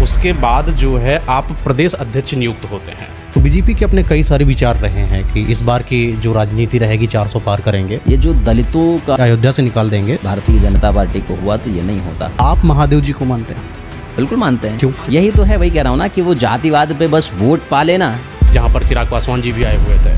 उसके बाद जो है आप प्रदेश अध्यक्ष नियुक्त होते हैं। तो बीजेपी के अपने कई सारे विचार रहे हैं कि इस बार की जो राजनीति रहेगी 400 पार करेंगे, ये जो दलितों का अयोध्या से निकाल देंगे। भारतीय जनता पार्टी को हुआ तो ये नहीं होता। आप महादेव जी को मानते हैं? बिल्कुल मानते हैं। क्यों? यही तो है, वही कह रहा हूँ ना कि वो जातिवाद पे बस वोट पा लेना। जहाँ पर चिराग पासवान जी भी आए हुए थे,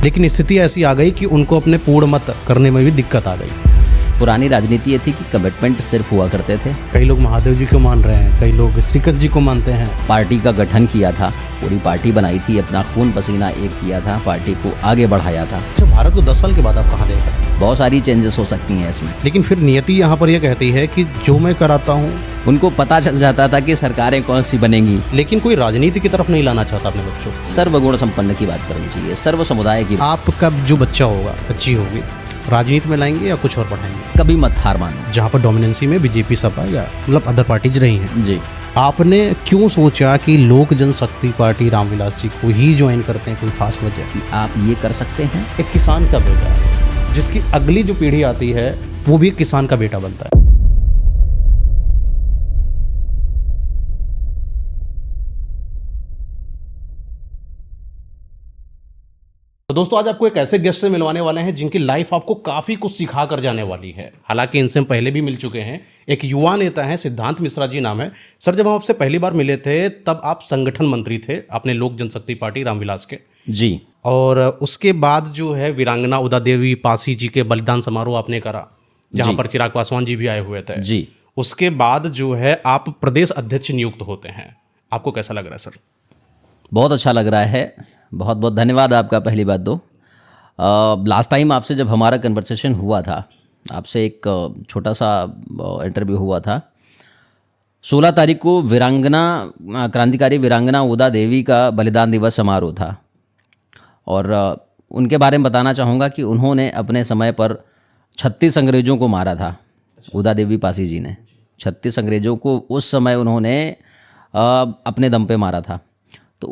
लेकिन स्थिति ऐसी आ गई कि उनको अपने पूर्ण मत करने में भी दिक्कत आ गई। पुरानी राजनीति ये थी कि कमिटमेंट सिर्फ हुआ करते थे। कई लोग महादेव जी को मान रहे हैं, कई लोग श्रीकृष्ण जी को मानते हैं। पार्टी का गठन किया था, पूरी पार्टी बनाई थी, अपना खून पसीना एक किया था, पार्टी को आगे बढ़ाया था। अच्छा, भारत को 10 साल के बाद आप कहाँ देख रहे हैं? बहुत सारी चेंजेस हो सकती हैं इसमें। लेकिन फिर नियति यहाँ पर यह कहती है कि जो मैं कराता हूँ, उनको पता चल जाता था कि सरकारें कौन सी बनेंगी। लेकिन कोई राजनीति की तरफ नहीं लाना चाहता अपने बच्चों को। सर्वगुण संपन्न की बात करनी चाहिए, सर्व समुदाय की। आपका जो बच्चा होगा, बच्ची होगी, राजनीति में लाएंगे या कुछ और पढ़ाएंगे? कभी मत हार मानो। जहाँ पर डोमिनेंसी में बीजेपी सपा या मतलब अदर पार्टीज रही हैं जी, आपने क्यों सोचा कि लोक जनशक्ति पार्टी रामविलास जी को ही ज्वाइन करते हैं? कोई खास वजह? कि आप ये कर सकते हैं। एक किसान का बेटा है, जिसकी अगली जो पीढ़ी आती है वो भी एक किसान का बेटा बनता है। तो दोस्तों, आज आपको एक ऐसे गेस्ट से मिलवाने वाले हैं जिनकी लाइफ आपको काफ़ी कुछ सिखा कर जाने वाली है। हालांकि इनसे हम पहले भी मिल चुके हैं। एक युवा नेता हैं, सिद्धांत मिश्रा जी नाम है। सर, जब हम आपसे पहली बार मिले थे तब आप संगठन मंत्री थे अपने लोक जनशक्ति पार्टी रामविलास के। जी। और उसके बाद जो है वीरांगना उदा देवी पासी जी के बलिदान समारोह आपने करा, जहाँ पर चिराग पासवान जी भी आए हुए थे। जी। उसके बाद जो है आप प्रदेश अध्यक्ष नियुक्त होते हैं। आपको कैसा लग रहा है सर? बहुत अच्छा लग रहा है, बहुत बहुत धन्यवाद आपका। पहली बात तो लास्ट टाइम आपसे जब हमारा कन्वर्सेशन हुआ था, आपसे एक छोटा सा इंटरव्यू हुआ था। 16 तारीख को क्रांतिकारी वीरांगना उदा देवी का बलिदान दिवस समारोह था। और उनके बारे में बताना चाहूँगा कि उन्होंने अपने समय पर 36 अंग्रेज़ों को मारा था। उदा देवी पासी जी ने 36 अंग्रेज़ों को उस समय उन्होंने अपने दम पे मारा था। तो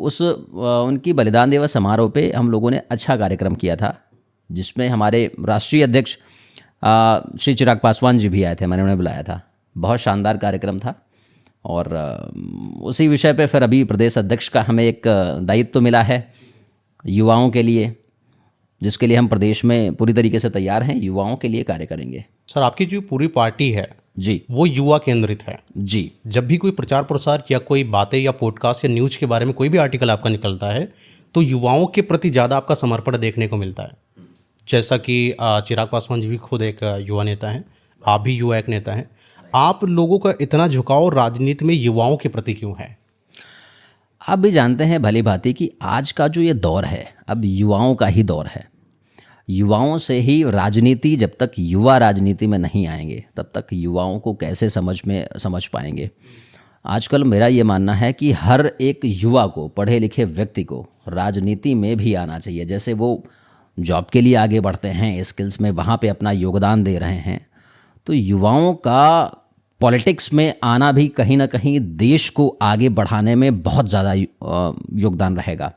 उनकी बलिदान दिवस समारोह पे हम लोगों ने अच्छा कार्यक्रम किया था, जिसमें हमारे राष्ट्रीय अध्यक्ष श्री चिराग पासवान जी भी आए थे। मैंने उन्हें बुलाया था। बहुत शानदार कार्यक्रम था। और उसी विषय पे फिर अभी प्रदेश अध्यक्ष का हमें एक दायित्व मिला है युवाओं के लिए, जिसके लिए हम प्रदेश में पूरी तरीके से तैयार हैं। युवाओं के लिए कार्य करेंगे। सर, आपकी जो पूरी पार्टी है जी, वो युवा केंद्रित है। जी। जब भी कोई प्रचार प्रसार या कोई बातें या पॉडकास्ट या न्यूज़ के बारे में कोई भी आर्टिकल आपका निकलता है तो युवाओं के प्रति ज़्यादा आपका समर्पण देखने को मिलता है। जैसा कि चिराग पासवान जी भी खुद एक युवा नेता हैं, आप भी युवा एक नेता हैं। आप लोगों का इतना झुकाव राजनीति में युवाओं के प्रति क्यों है? आप भी जानते हैं भली भांति कि आज का जो ये दौर है, अब युवाओं का ही दौर है। युवाओं से ही राजनीति, जब तक युवा राजनीति में नहीं आएंगे तब तक युवाओं को कैसे समझ पाएंगे। आजकल मेरा ये मानना है कि हर एक युवा को, पढ़े लिखे व्यक्ति को राजनीति में भी आना चाहिए। जैसे वो जॉब के लिए आगे बढ़ते हैं, स्किल्स में वहाँ पे अपना योगदान दे रहे हैं, तो युवाओं का पॉलिटिक्स में आना भी कहीं ना कहीं देश को आगे बढ़ाने में बहुत ज़्यादा योगदान रहेगा।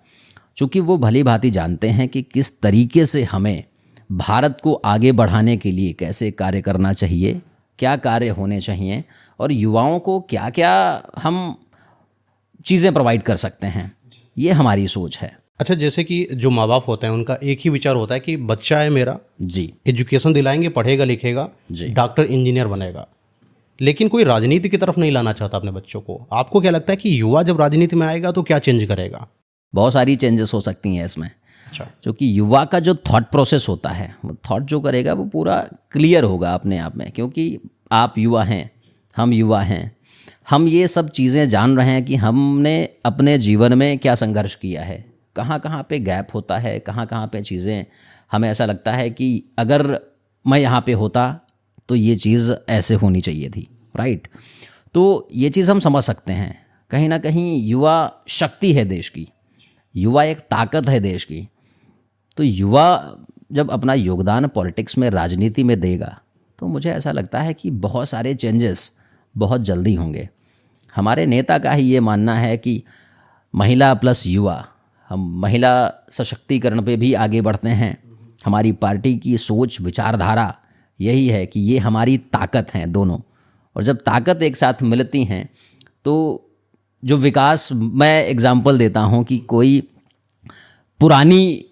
चूँकि वो भली भांति जानते हैं कि किस तरीके से हमें भारत को आगे बढ़ाने के लिए कैसे कार्य करना चाहिए, क्या कार्य होने चाहिए और युवाओं को क्या क्या हम चीज़ें प्रोवाइड कर सकते हैं। ये हमारी सोच है। अच्छा, जैसे कि जो माँ बाप होते हैं उनका एक ही विचार होता है कि बच्चा है मेरा, जी, एजुकेशन दिलाएंगे, पढ़ेगा लिखेगा, डॉक्टर इंजीनियर बनेगा, लेकिन कोई राजनीति की तरफ नहीं लाना चाहता अपने बच्चों को। आपको क्या लगता है कि युवा जब राजनीति में आएगा तो क्या चेंज करेगा? बहुत सारी चेंजेस हो सकती हैं इसमें। अच्छा। क्योंकि युवा का जो थॉट प्रोसेस होता है, वो थॉट जो करेगा वो पूरा क्लियर होगा अपने आप में। क्योंकि आप युवा हैं, हम युवा हैं, हम ये सब चीज़ें जान रहे हैं कि हमने अपने जीवन में क्या संघर्ष किया है, कहाँ कहाँ पे गैप होता है, कहाँ कहाँ पे चीज़ें हमें ऐसा लगता है कि अगर मैं यहाँ पे होता तो ये चीज़ ऐसे होनी चाहिए थी, राइट। तो ये चीज़ हम समझ सकते हैं। कहीं ना कहीं युवा शक्ति है देश की, युवा एक ताकत है देश की। तो युवा जब अपना योगदान पॉलिटिक्स में, राजनीति में देगा तो मुझे ऐसा लगता है कि बहुत सारे चेंजेस बहुत जल्दी होंगे। हमारे नेता का ही ये मानना है कि महिला प्लस युवा, हम महिला सशक्तिकरण पे भी आगे बढ़ते हैं। हमारी पार्टी की सोच विचारधारा यही है कि ये हमारी ताकत हैं दोनों, और जब ताकत एक साथ मिलती हैं तो जो विकास, मैं एग्जांपल देता हूँ कि कोई पुरानी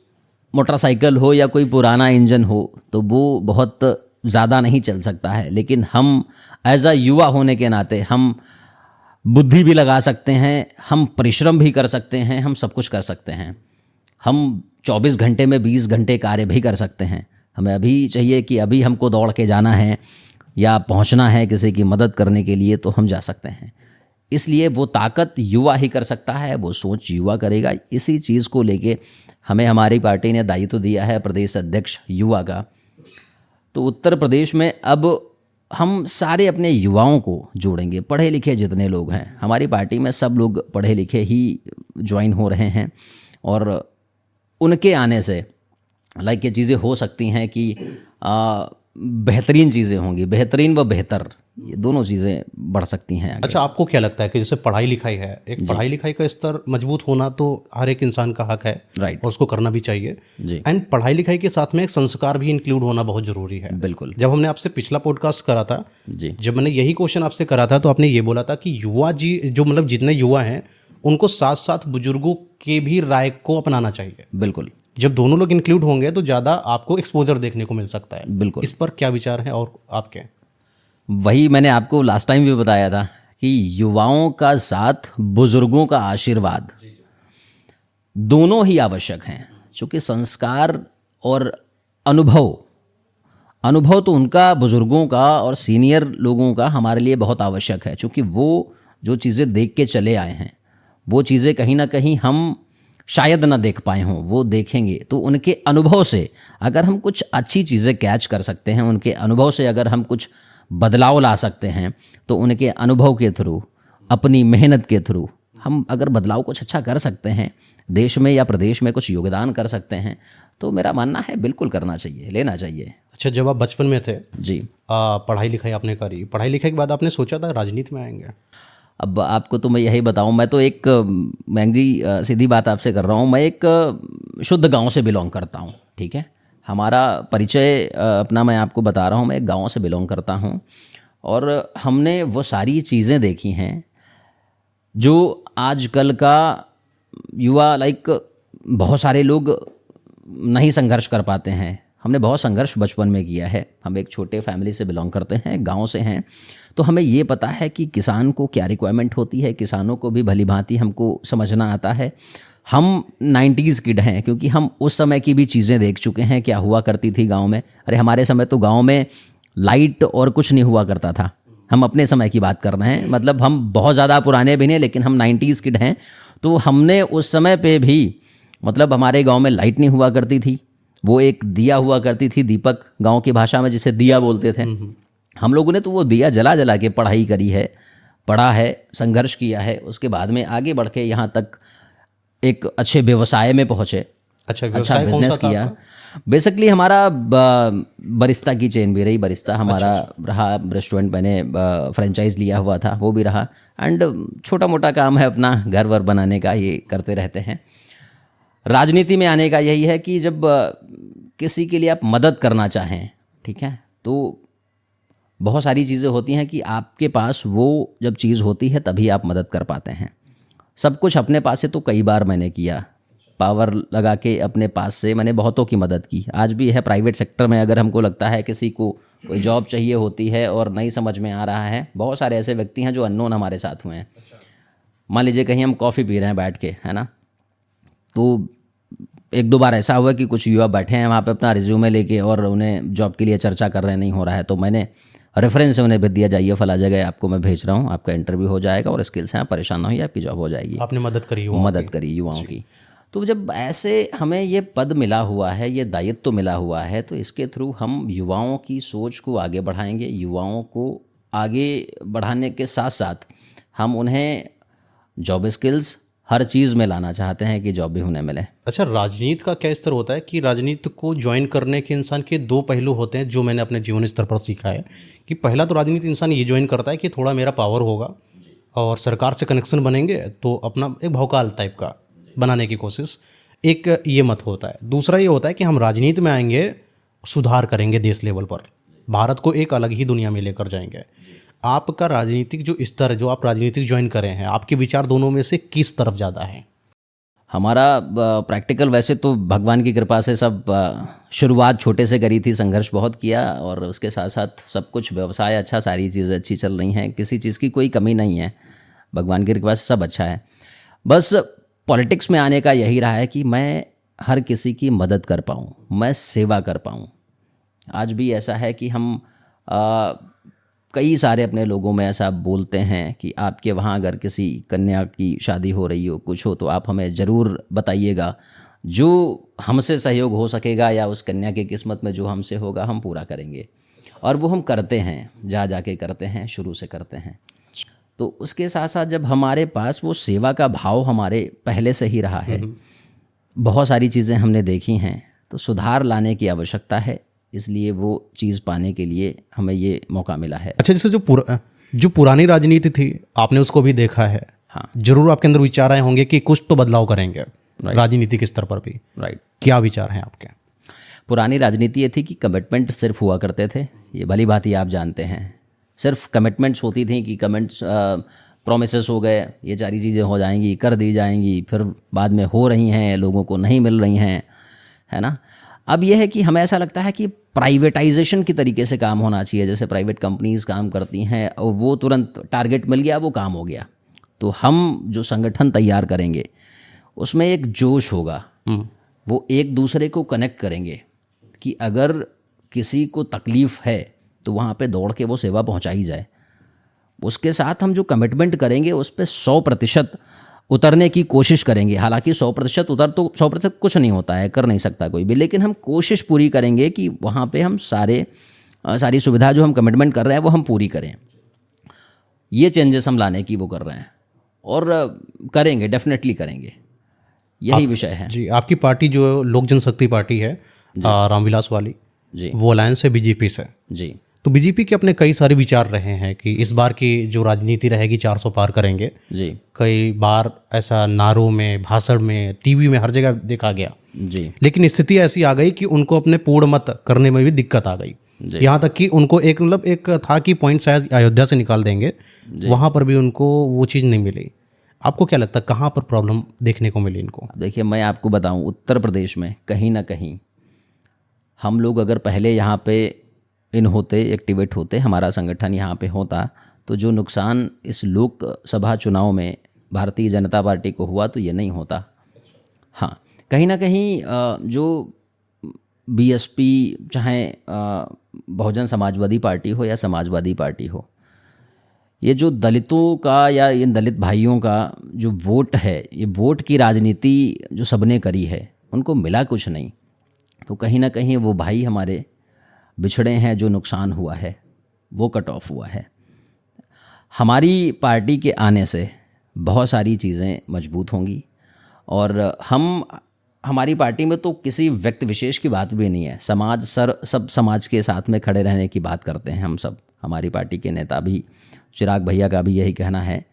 मोटरसाइकिल हो या कोई पुराना इंजन हो तो वो बहुत ज़्यादा नहीं चल सकता है, लेकिन हम एज अ युवा होने के नाते हम बुद्धि भी लगा सकते हैं, हम परिश्रम भी कर सकते हैं, हम सब कुछ कर सकते हैं। हम 24 घंटे में 20 घंटे कार्य भी कर सकते हैं। हमें अभी चाहिए कि अभी हमको दौड़ के जाना है या पहुंचना है किसी की मदद करने के लिए, तो हम जा सकते हैं। इसलिए वो ताकत युवा ही कर सकता है, वो सोच युवा करेगा। इसी चीज़ को लेके हमें हमारी पार्टी ने दायित्व दिया है प्रदेश अध्यक्ष युवा का। तो उत्तर प्रदेश में अब हम सारे अपने युवाओं को जोड़ेंगे। पढ़े लिखे जितने लोग हैं हमारी पार्टी में, सब लोग पढ़े लिखे ही ज्वाइन हो रहे हैं, और उनके आने से लाइक ये चीज़ें हो सकती हैं कि बेहतरीन चीज़ें होंगी। बेहतरीन व बेहतर, ये दोनों चीज़ें बढ़ सकती हैं आगे। अच्छा, आपको क्या लगता है कि जैसे पढ़ाई लिखाई है, एक पढ़ाई लिखाई का स्तर मजबूत होना तो हर एक इंसान का हक है, राइट, और उसको करना भी चाहिए जी, एंड पढ़ाई लिखाई के साथ में एक संस्कार भी इंक्लूड होना बहुत ज़रूरी है। बिल्कुल जब हमने आपसे पिछला पॉडकास्ट करा था, जी, जब मैंने यही क्वेश्चन आपसे करा था, तो आपने ये बोला था कि युवा जी जो मतलब जितने युवा हैं उनको साथ साथ बुजुर्गों के भी राय को अपनाना चाहिए। बिल्कुल जब दोनों लोग इंक्लूड होंगे तो ज़्यादा आपको एक्सपोजर देखने को मिल सकता है। बिल्कुल। इस पर क्या विचार है और आपके? वही मैंने आपको लास्ट टाइम भी बताया था कि युवाओं का साथ, बुजुर्गों का आशीर्वाद, दोनों ही आवश्यक हैं। क्योंकि संस्कार और अनुभव तो उनका, बुजुर्गों का और सीनियर लोगों का हमारे लिए बहुत आवश्यक है। क्योंकि वो जो चीज़ें देख के चले आए हैं, वो चीज़ें कहीं ना कहीं हम शायद ना देख पाए हों, वो देखेंगे। तो उनके अनुभव से अगर हम कुछ अच्छी चीज़ें कैच कर सकते हैं, उनके अनुभव से अगर हम कुछ बदलाव ला सकते हैं, तो उनके अनुभव के थ्रू, अपनी मेहनत के थ्रू हम अगर बदलाव कुछ अच्छा कर सकते हैं, देश में या प्रदेश में कुछ योगदान कर सकते हैं, तो मेरा मानना है बिल्कुल करना चाहिए, लेना चाहिए। अच्छा, जब आप बचपन में थे जी, पढ़ाई लिखाई आपने करी, पढ़ाई लिखाई के बाद आपने सोचा था राजनीति में आएंगे? अब आपको तो मैं यही बताऊं, मैं तो एक मैंग जी सीधी बात आपसे कर रहा हूं, मैं एक शुद्ध गांव से बिलोंग करता हूं, ठीक है। हमारा परिचय अपना मैं आपको बता रहा हूं, मैं एक गांव से बिलोंग करता हूं, और हमने वो सारी चीज़ें देखी हैं जो आजकल का युवा, लाइक बहुत सारे लोग नहीं संघर्ष कर पाते हैं। हमने बहुत संघर्ष बचपन में किया है। हम एक छोटे फैमिली से बिलोंग करते हैं, गांव से हैं, तो हमें ये पता है कि किसान को क्या रिक्वायरमेंट होती है। किसानों को भी भली भांति हमको समझना आता है। हम 90s किड हैं, क्योंकि हम उस समय की भी चीज़ें देख चुके हैं, क्या हुआ करती थी गाँव में। अरे हमारे समय तो गाँव में लाइट और कुछ नहीं हुआ करता था। हम अपने समय की बात कर रहे हैं, मतलब हम बहुत ज़्यादा पुराने भी नहीं, लेकिन हम 90s किड हैं। तो हमने उस समय पे भी, मतलब हमारे गांव में लाइट नहीं हुआ करती थी, वो एक दिया हुआ करती थी, दीपक गांव की भाषा में जिसे दिया बोलते थे। हम लोगों ने तो वो दिया जला जला के पढ़ाई करी है, पढ़ा है, संघर्ष किया है। उसके बाद में आगे बढ़ के यहाँ तक एक अच्छे व्यवसाय में पहुँचे, अच्छा बिजनेस किया। बेसिकली हमारा बरिस्ता की चेन भी रही, बरिस्ता हमारा रहा, रेस्टोरेंट मैंने फ्रेंचाइज लिया हुआ था, वो भी रहा, एंड छोटा मोटा काम है अपना घर वर बनाने का, ये करते रहते हैं। राजनीति में आने का यही है कि जब किसी के लिए आप मदद करना चाहें, ठीक है, तो बहुत सारी चीज़ें होती हैं कि आपके पास वो जब चीज़ होती है तभी आप मदद कर पाते हैं। सब कुछ अपने पास से तो कई बार मैंने किया, पावर लगा के अपने पास से मैंने बहुतों की मदद की। आज भी है प्राइवेट सेक्टर में, अगर हमको लगता है किसी को कोई जॉब चाहिए होती है और नहीं समझ में आ रहा है, बहुत सारे ऐसे व्यक्ति हैं जो अननोन हमारे साथ हुए हैं। मान लीजिए कहीं हम कॉफ़ी पी रहे हैं बैठ के, है ना, तो एक दो बार ऐसा हुआ कि कुछ युवा बैठे हैं वहाँ पे अपना रिज्यूमे लेके और उन्हें जॉब के लिए चर्चा कर रहे, नहीं हो रहा है, तो मैंने रेफरेंस उन्हें भेज दिया, जाइए फला जगह आपको मैं भेज रहा हूँ, आपका इंटरव्यू हो जाएगा और स्किल्स हैं, आप परेशान ना होइए, आपकी जॉब हो जाएगी। आपने मदद करी युवाओं की। तो जब ऐसे हमें ये पद मिला हुआ है, ये दायित्व तो मिला हुआ है, तो इसके थ्रू हम युवाओं की सोच को आगे बढ़ाएंगे। युवाओं को आगे बढ़ाने के साथ साथ हम उन्हें जॉब स्किल्स हर चीज़ में लाना चाहते हैं कि जॉब भी उन्हें मिले। अच्छा, राजनीति का क्या स्तर होता है कि राजनीति को ज्वाइन करने के इंसान के दो पहलू होते हैं, जो मैंने अपने जीवन स्तर पर सीखा है कि पहला तो राजनीति इंसान ये ज्वाइन करता है कि थोड़ा मेरा पावर होगा और सरकार से कनेक्शन बनेंगे, तो अपना एक भौकाल टाइप का बनाने की कोशिश, एक ये मत होता है। दूसरा ये होता है कि हम राजनीति में आएंगे, सुधार करेंगे देश लेवल पर, भारत को एक अलग ही दुनिया में लेकर जाएंगे। आपका राजनीतिक जो स्तर है, जो आप राजनीतिक ज्वाइन करें हैं, आपके विचार दोनों में से किस तरफ ज़्यादा है? हमारा प्रैक्टिकल वैसे तो भगवान की कृपा से सब शुरुआत छोटे से करी थी, संघर्ष बहुत किया और उसके साथ साथ सब कुछ व्यवसाय अच्छा, सारी चीज़ें अच्छी चल रही हैं, किसी चीज़ की कोई कमी नहीं है, भगवान की कृपा से सब अच्छा है। बस पॉलिटिक्स में आने का यही रहा है कि मैं हर किसी की मदद कर पाऊँ, मैं सेवा कर पाऊँ। आज भी ऐसा है कि हम कई सारे अपने लोगों में ऐसा बोलते हैं कि आपके वहाँ अगर किसी कन्या की शादी हो रही हो, कुछ हो, तो आप हमें ज़रूर बताइएगा, जो हमसे सहयोग हो सकेगा या उस कन्या की किस्मत में जो हमसे होगा हम पूरा करेंगे। और वो हम करते हैं, जा जाके करते हैं, शुरू से करते हैं। तो उसके साथ साथ जब हमारे पास वो सेवा का भाव हमारे पहले से ही रहा है, बहुत सारी चीज़ें हमने देखी हैं, तो सुधार लाने की आवश्यकता है, इसलिए वो चीज़ पाने के लिए हमें ये मौका मिला है। अच्छा, जैसे जो पुरानी राजनीति थी, आपने उसको भी देखा है। हाँ, जरूर आपके अंदर विचार आए होंगे कि कुछ तो बदलाव करेंगे राजनीतिक स्तर पर भी। राइट। क्या विचार हैं आपके? पुरानी राजनीति ये थी कि कमिटमेंट सिर्फ हुआ करते थे, ये भली बात ही आप जानते हैं। सिर्फ कमिटमेंट्स होती थी कि कमिट्स प्रोमिसेस हो गए, ये सारी चीज़ें हो जाएंगी, कर दी जाएंगी, फिर बाद में हो रही हैं, लोगों को नहीं मिल रही हैं, है ना। अब यह है कि हमें ऐसा लगता है कि प्राइवेटाइजेशन की तरीके से काम होना चाहिए, जैसे प्राइवेट कंपनीज़ काम करती हैं और वो तुरंत टारगेट मिल गया, वो काम हो गया। तो हम जो संगठन तैयार करेंगे उसमें एक जोश होगा, वो एक दूसरे को कनेक्ट करेंगे कि अगर किसी को तकलीफ़ है तो वहाँ पे दौड़ के वो सेवा पहुँचाई जाए। उसके साथ हम जो कमिटमेंट करेंगे उस पर 100% उतरने की कोशिश करेंगे। हालांकि 100% उतर तो 100% कुछ नहीं होता है, कर नहीं सकता कोई भी, लेकिन हम कोशिश पूरी करेंगे कि वहाँ पे हम सारी सुविधा जो हम कमिटमेंट कर रहे हैं वो हम पूरी करें। ये चेंजेस हम लाने की वो कर रहे हैं और करेंगे, डेफिनेटली करेंगे, यही विषय है। जी, आपकी पार्टी जो लोक जनशक्ति पार्टी है, रामविलास वाली जी, वो अलायंस है बीजेपी से। जी, तो बीजेपी के अपने कई सारे विचार रहे हैं कि इस बार की जो राजनीति रहेगी 400 पार करेंगे। जी, कई बार ऐसा नारों में, भाषण में, टीवी में, हर जगह देखा गया। जी, लेकिन स्थिति ऐसी आ गई कि उनको अपने पूर्ण मत करने में भी दिक्कत आ गई। यहाँ तक कि उनको एक था कि पॉइंट शायद अयोध्या से निकाल देंगे, वहाँ पर भी उनको वो चीज़ नहीं मिली। आपको क्या लगता है कहाँ पर प्रॉब्लम देखने को मिली इनको? देखिए, मैं आपको बताऊं, उत्तर प्रदेश में कहीं ना कहीं हम लोग अगर पहले यहाँ पे एक्टिवेट होते, हमारा संगठन यहाँ पे होता, तो जो नुकसान इस लोकसभा चुनाव में भारतीय जनता पार्टी को हुआ तो ये नहीं होता। हाँ, कहीं ना कहीं जो बीएसपी, चाहे बहुजन समाजवादी पार्टी हो या समाजवादी पार्टी हो, ये जो दलितों का या इन दलित भाइयों का जो वोट है, ये वोट की राजनीति जो सबने करी है, उनको मिला कुछ नहीं। तो कहीं ना कहीं वो भाई हमारे बिछड़े हैं, जो नुकसान हुआ है वो कट ऑफ हुआ है। हमारी पार्टी के आने से बहुत सारी चीज़ें मजबूत होंगी और हमारी पार्टी में तो किसी व्यक्ति विशेष की बात भी नहीं है, सब समाज के साथ में खड़े रहने की बात करते हैं हम सब। हमारी पार्टी के नेता भी, चिराग भैया का भी यही कहना है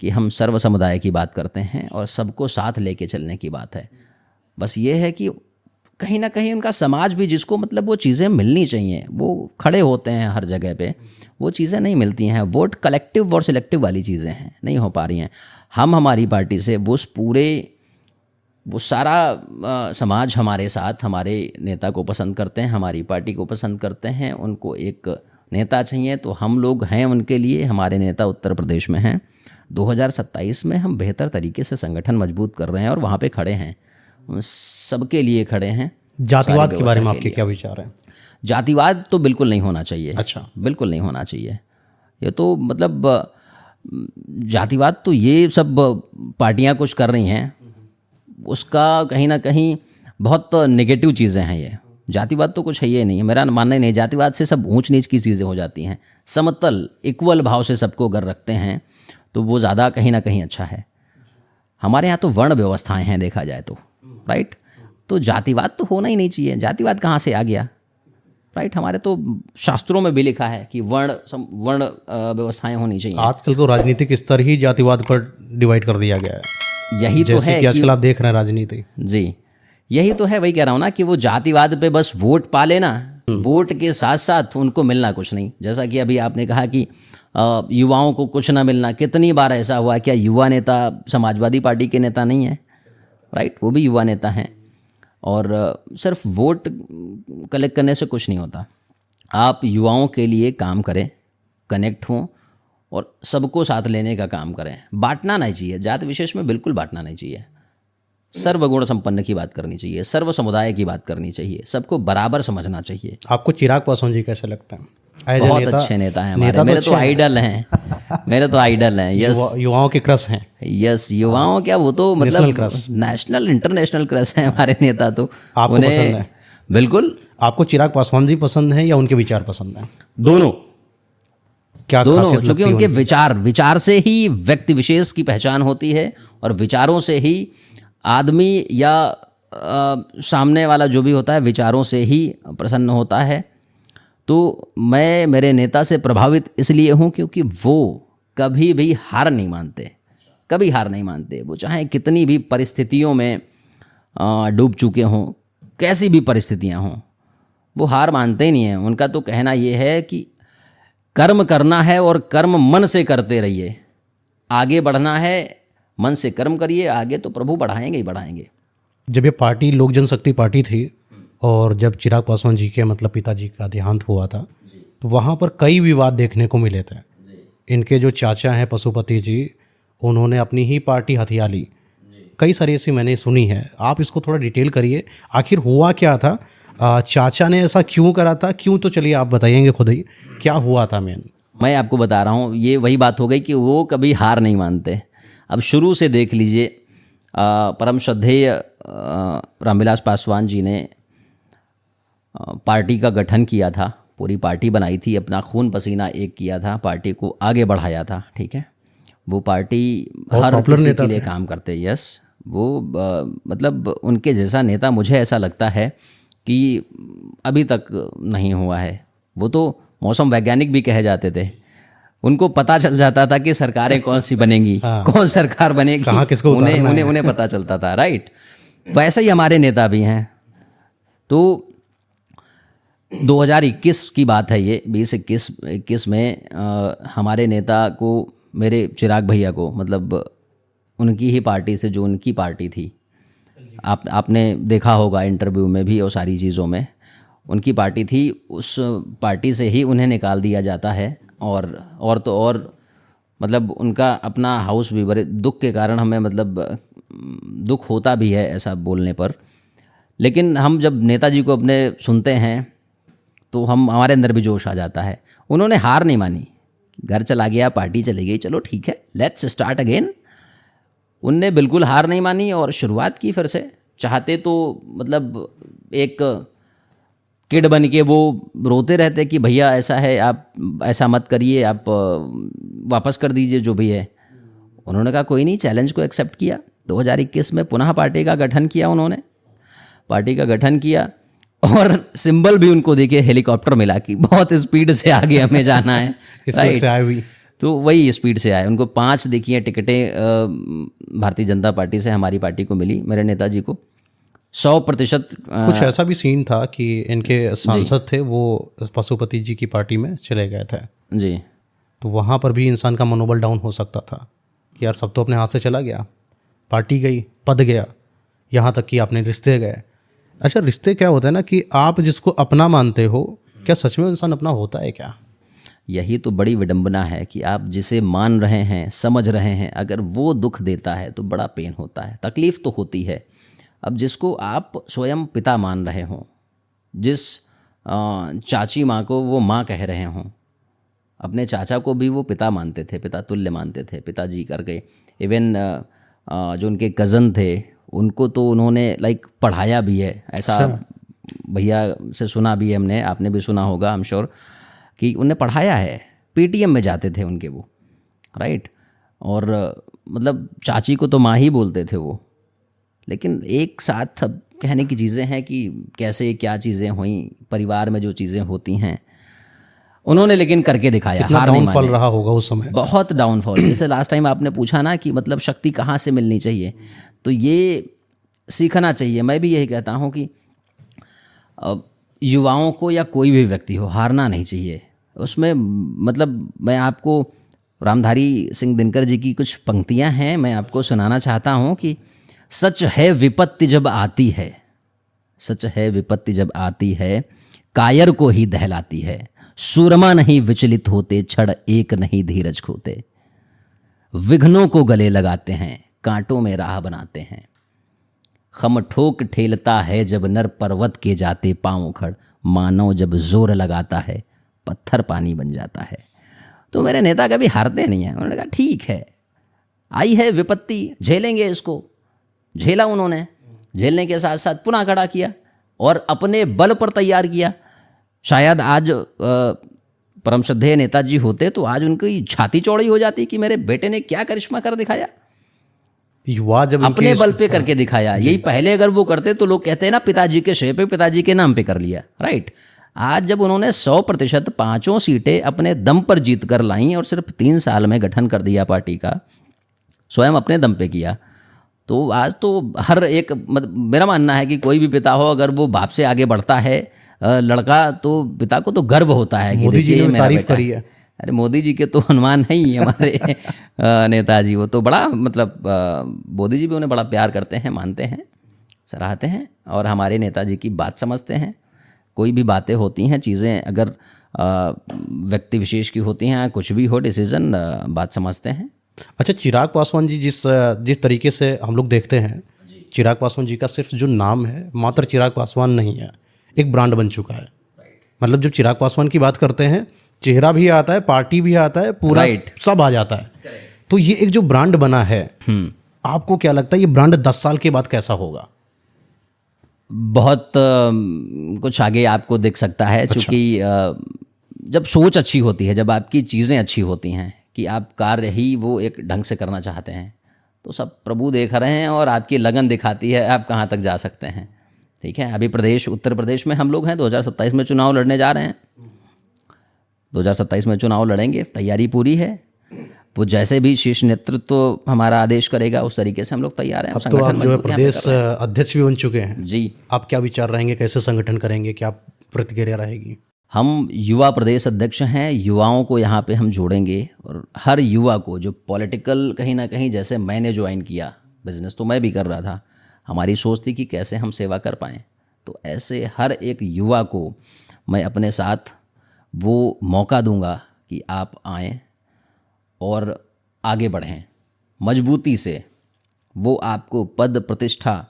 कि हम सर्व समुदाय की बात करते हैं और सबको साथ लेके चलने की बात है। बस ये है कि कहीं ना कहीं उनका समाज भी, जिसको मतलब वो चीज़ें मिलनी चाहिए, वो खड़े होते हैं हर जगह पे, वो चीज़ें नहीं मिलती हैं। वोट कलेक्टिव और सिलेक्टिव वाली चीज़ें हैं, नहीं हो पा रही हैं। हम हमारी पार्टी से वो सारा समाज हमारे साथ, हमारे नेता को पसंद करते हैं, हमारी पार्टी को पसंद करते हैं, उनको एक नेता चाहिए, तो हम लोग हैं उनके लिए। हमारे नेता उत्तर प्रदेश में हैं। 2027 में हम बेहतर तरीके से संगठन मजबूत कर रहे हैं और वहाँ पे खड़े हैं, सबके लिए खड़े हैं। जातिवाद के बारे में आपके क्या विचार हैं? जातिवाद तो बिल्कुल नहीं होना चाहिए। अच्छा, बिल्कुल नहीं होना चाहिए। ये तो मतलब जातिवाद तो ये सब पार्टियां कुछ कर रही हैं, उसका कहीं ना कहीं बहुत नेगेटिव चीज़ें हैं। ये जातिवाद तो कुछ है ये नहीं, मेरा मानना ही नहीं। जातिवाद से सब ऊंच नीच की चीज़ें हो जाती हैं। समतल इक्वल भाव से सबको अगर रखते हैं तो वो ज़्यादा कहीं ना कहीं अच्छा है। हमारे यहाँ तो वर्ण व्यवस्थाएं हैं देखा जाए तो, राइट। तो जातिवाद तो होना ही नहीं चाहिए। जातिवाद कहाँ से आ गया, राइट। हमारे तो शास्त्रों में भी लिखा है कि वर्ण व्यवस्थाएं होनी चाहिए। आजकल तो राजनीतिक स्तर ही जातिवाद पर डिवाइड कर दिया गया है। यही तो है कि आजकल आप देख रहे हैं राजनीति। जी, यही तो है। वही कह रहा हूँ ना कि वो जातिवाद पे बस वोट पा लेना, वोट के साथ साथ उनको मिलना कुछ नहीं। जैसा कि अभी आपने कहा कि युवाओं को कुछ ना मिलना, कितनी बार ऐसा हुआ। क्या युवा नेता समाजवादी पार्टी के नेता नहीं हैं? राइट, वो भी युवा नेता हैं। और सिर्फ वोट कलेक्ट करने से कुछ नहीं होता। आप युवाओं के लिए काम करें, कनेक्ट हों और सबको साथ लेने का काम करें। बांटना नहीं चाहिए, जात विशेष में बिल्कुल बांटना नहीं चाहिए। सर्वगुण संपन्न की बात करनी चाहिए, सर्व समुदाय की बात करनी चाहिए, सबको बराबर समझना चाहिए। आपको चिराग पासवान जी कैसे लगता है? बहुत अच्छे नेता हैं हमारे, मेरे तो आइडल हैं, मेरे तो आइडल हैं। यस, युवाओं के क्रश हैं। यस, युवाओं क्या, वो तो मतलब नेशनल इंटरनेशनल क्रश हैं हमारे नेता तो। आपको पसंद है? बिल्कुल। आपको चिराग पासवान जी पसंद हैं या उनके विचार पसंद हैं? दोनों, क्या दोनों, खासियत क्योंकि लगती है उनके विचार से ही व्यक्ति विशेष की पहचान होती है और विचारों से ही आदमी या सामने वाला जो भी होता है विचारों से ही प्रसन्न होता है। तो मैं मेरे नेता से प्रभावित इसलिए हूँ क्योंकि वो कभी भी हार नहीं मानते, कभी हार नहीं मानते। वो चाहे कितनी भी परिस्थितियों में डूब चुके हों, कैसी भी परिस्थितियाँ हों, वो हार मानते ही नहीं हैं। उनका तो कहना ये है कि कर्म करना है और कर्म मन से करते रहिए। आगे बढ़ना है, मन से कर्म करिए, आगे तो प्रभु बढ़ाएंगे ही बढ़ाएंगे। जब ये पार्टी लोक जनशक्ति पार्टी थी और जब चिराग पासवान जी के मतलब पिताजी का देहांत हुआ था, तो वहाँ पर कई विवाद देखने को मिले थे। इनके जो चाचा हैं पशुपति जी, उन्होंने अपनी ही पार्टी हथिया ली। कई सारी ऐसी मैंने सुनी है, आप इसको थोड़ा डिटेल करिए। आखिर हुआ क्या था? चाचा ने ऐसा क्यों करा था? क्यों, तो चलिए आप बताइएंगे खुद ही, क्या हुआ था मेन? मैं आपको बता रहा हूँ, ये वही बात हो गई कि वो कभी हार नहीं मानते। अब शुरू से देख लीजिए, परम श्रद्धेय रामविलास पासवान जी ने पार्टी का गठन किया था, पूरी पार्टी बनाई थी, अपना खून पसीना एक किया था, पार्टी को आगे बढ़ाया था। ठीक है, वो पार्टी हर किसी के लिए काम करते। यस, वो मतलब उनके जैसा नेता मुझे ऐसा लगता है कि अभी तक नहीं हुआ है। वो तो मौसम वैज्ञानिक भी कहे जाते थे। उनको पता चल जाता था कि सरकारें कौन सी बनेंगी, कौन सरकार बनेगी, कहाँ किसको उन्हें पता चलता था। राइट, वैसे ही हमारे नेता भी हैं। तो 2021 की बात है ये, 2021 में हमारे नेता को, मेरे चिराग भैया को, मतलब उनकी ही पार्टी से, जो उनकी पार्टी थी, आपने देखा होगा इंटरव्यू में भी और सारी चीज़ों में, उनकी पार्टी थी, उस पार्टी से ही उन्हें निकाल दिया जाता है। और तो और मतलब उनका अपना हाउस भी, बड़े दुख के कारण हमें मतलब दुख होता भी है ऐसा बोलने पर। लेकिन हम जब नेताजी को अपने सुनते हैं तो हमारे अंदर भी जोश आ जाता है। उन्होंने हार नहीं मानी, घर चला गया, पार्टी चली गई, चलो ठीक है, लेट्स स्टार्ट अगेन। उनने बिल्कुल हार नहीं मानी और शुरुआत की फिर से। चाहते तो मतलब एक किड बन के वो रोते रहते कि भैया ऐसा है, आप ऐसा मत करिए, आप वापस कर दीजिए जो भी है। उन्होंने कहा कोई नहीं, चैलेंज को एक्सेप्ट किया। 2021 में पुनः पार्टी का गठन किया उन्होंने, पार्टी का गठन किया और सिंबल भी उनको देखे हेलीकॉप्टर मिला कि बहुत स्पीड से आगे हमें जाना है। स्पीड से आए हुई, तो वही स्पीड से आए। उनको 5 देखिए टिकटें भारतीय जनता पार्टी से हमारी पार्टी को मिली, मेरे नेताजी को 100%। कुछ ऐसा भी सीन था कि इनके सांसद थे वो पशुपति जी की पार्टी में चले गए थे जी, तो वहाँ पर भी इंसान का मनोबल डाउन हो सकता था कि यार सब तो अपने हाथ से चला गया, पार्टी गई, पद गया, यहाँ तक कि अपने रिश्ते गए। अच्छा, रिश्ते क्या होता है ना कि आप जिसको अपना मानते हो, क्या सच में इंसान अपना होता है क्या? यही तो बड़ी विडंबना है कि आप जिसे मान रहे हैं, समझ रहे हैं, अगर वो दुख देता है तो बड़ा पेन होता है, तकलीफ़ तो होती है। अब जिसको आप स्वयं पिता मान रहे हों, जिस चाची माँ को वो माँ कह रहे हों, अपने चाचा को भी वो पिता मानते थे, पिता तुल्य मानते थे, पिताजी कर गए। इवन जो उनके कज़न थे उनको तो उन्होंने लाइक पढ़ाया भी है, ऐसा भैया से सुना भी है हमने, आपने भी सुना होगा आई एम श्योर, कि उन्हें पढ़ाया है। पीटीएम में जाते थे उनके वो, राइट। और मतलब चाची को तो माँ ही बोलते थे वो। लेकिन एक साथ अब कहने की चीज़ें हैं कि कैसे क्या चीज़ें हुई, परिवार में जो चीज़ें होती हैं उन्होंने लेकिन करके दिखाया। हार नहीं डाउनफॉल रहा होगा उस समय, बहुत डाउनफॉल। जैसे लास्ट टाइम आपने पूछा ना कि मतलब शक्ति कहाँ से मिलनी चाहिए, तो ये सीखना चाहिए। मैं भी यही कहता हूँ कि युवाओं को या कोई भी व्यक्ति हो, हारना नहीं चाहिए, उसमें मतलब मैं आपको रामधारी सिंह दिनकर जी की कुछ पंक्तियां हैं, मैं आपको सुनाना चाहता हूं कि सच है विपत्ति जब आती है, सच है विपत्ति जब आती है, कायर को ही दहलाती है, सूरमा नहीं विचलित होते, क्षण एक नहीं धीरज खोते, विघ्नों को गले लगाते हैं, कांटों में राह बनाते हैं, खम ठोक ठेलता है जब नर पर्वत के जाते पांव उखड़, मानव जब जोर लगाता है पत्थर पानी बन जाता है। तो मेरे नेता कभी हारते नहीं हैं। उन्होंने कहा ठीक है, आई है विपत्ति, झेलेंगे इसको। झेला उन्होंने, झेलने के साथ साथ पुनः खड़ा किया और अपने बल पर तैयार किया। शायद आज परम श्रद्धेय नेताजी होते तो आज उनकी छाती चौड़ी हो जाती कि मेरे बेटे ने क्या करिश्मा कर दिखाया, युवा जब अपने बल पे करके दिखाया। यही पहले अगर वो करते तो लोग कहते हैं ना पिताजी के श्रेय पे, पिताजी के नाम पे कर लिया, राइट। आज जब उन्होंने 100% 5 सीटें अपने दम पर जीत कर लाई और सिर्फ 3 साल में गठन कर दिया पार्टी का, स्वयं अपने दम पे किया, तो आज तो हर एक मेरा मानना है कि कोई भी पिता हो, अगर वो बाप से आगे बढ़ता है लड़का, तो पिता को तो गर्व होता है कि मोदी जी देखिए ने मेरा तारीफ बेटा करी है। अरे मोदी जी के तो अनुमान है ही हमारे नेताजी, वो तो बड़ा मतलब मोदी जी भी उन्हें बड़ा प्यार करते हैं, मानते हैं, सराहते हैं और हमारे नेताजी की बात समझते हैं। कोई भी बातें होती हैं, चीज़ें अगर व्यक्ति विशेष की होती हैं, कुछ भी हो डिसीजन, बात समझते हैं। अच्छा, चिराग पासवान जी जिस तरीके से हम लोग देखते हैं, चिराग पासवान जी का सिर्फ जो नाम है मात्र चिराग पासवान नहीं है, एक ब्रांड बन चुका है। मतलब जब चिराग पासवान की बात करते हैं, चेहरा भी आता है, पार्टी भी आता है, पूरा सब आ जाता है। तो ये एक जो ब्रांड बना है, आपको क्या लगता है ये ब्रांड 10 साल के बाद कैसा होगा? बहुत कुछ आगे आपको दिख सकता है। क्योंकि जब सोच अच्छी होती है, जब आपकी चीज़ें अच्छी होती हैं कि आप कार्य ही वो एक ढंग से करना चाहते हैं, तो सब प्रभु देख रहे हैं और आपकी लगन दिखाती है आप कहाँ तक जा सकते हैं। ठीक है, अभी उत्तर प्रदेश में हम लोग हैं, 2027 में चुनाव लड़ने जा रहे हैं, 2027 में चुनाव लड़ेंगे, तैयारी पूरी है। वो जैसे भी शीर्ष नेतृत्व तो हमारा आदेश करेगा उस तरीके से हम लोग तैयार हैं। अब तो आप जो है प्रदेश अध्यक्ष भी बन चुके हैं जी। आप क्या विचार रहेंगे, कैसे संगठन करेंगे, क्या प्रतिक्रिया रहेगी? हम युवा प्रदेश अध्यक्ष हैं, युवाओं को यहाँ पे हम जोड़ेंगे और हर युवा को जो पॉलिटिकल, कहीं ना कहीं जैसे मैंने ज्वाइन किया बिजनेस तो मैं भी कर रहा था, हमारी सोच थी कि कैसे हम सेवा कर पाएँ, तो ऐसे हर एक युवा को मैं अपने साथ वो मौका दूंगा कि आप आएँ और आगे बढ़ें मजबूती से। वो आपको पद प्रतिष्ठा,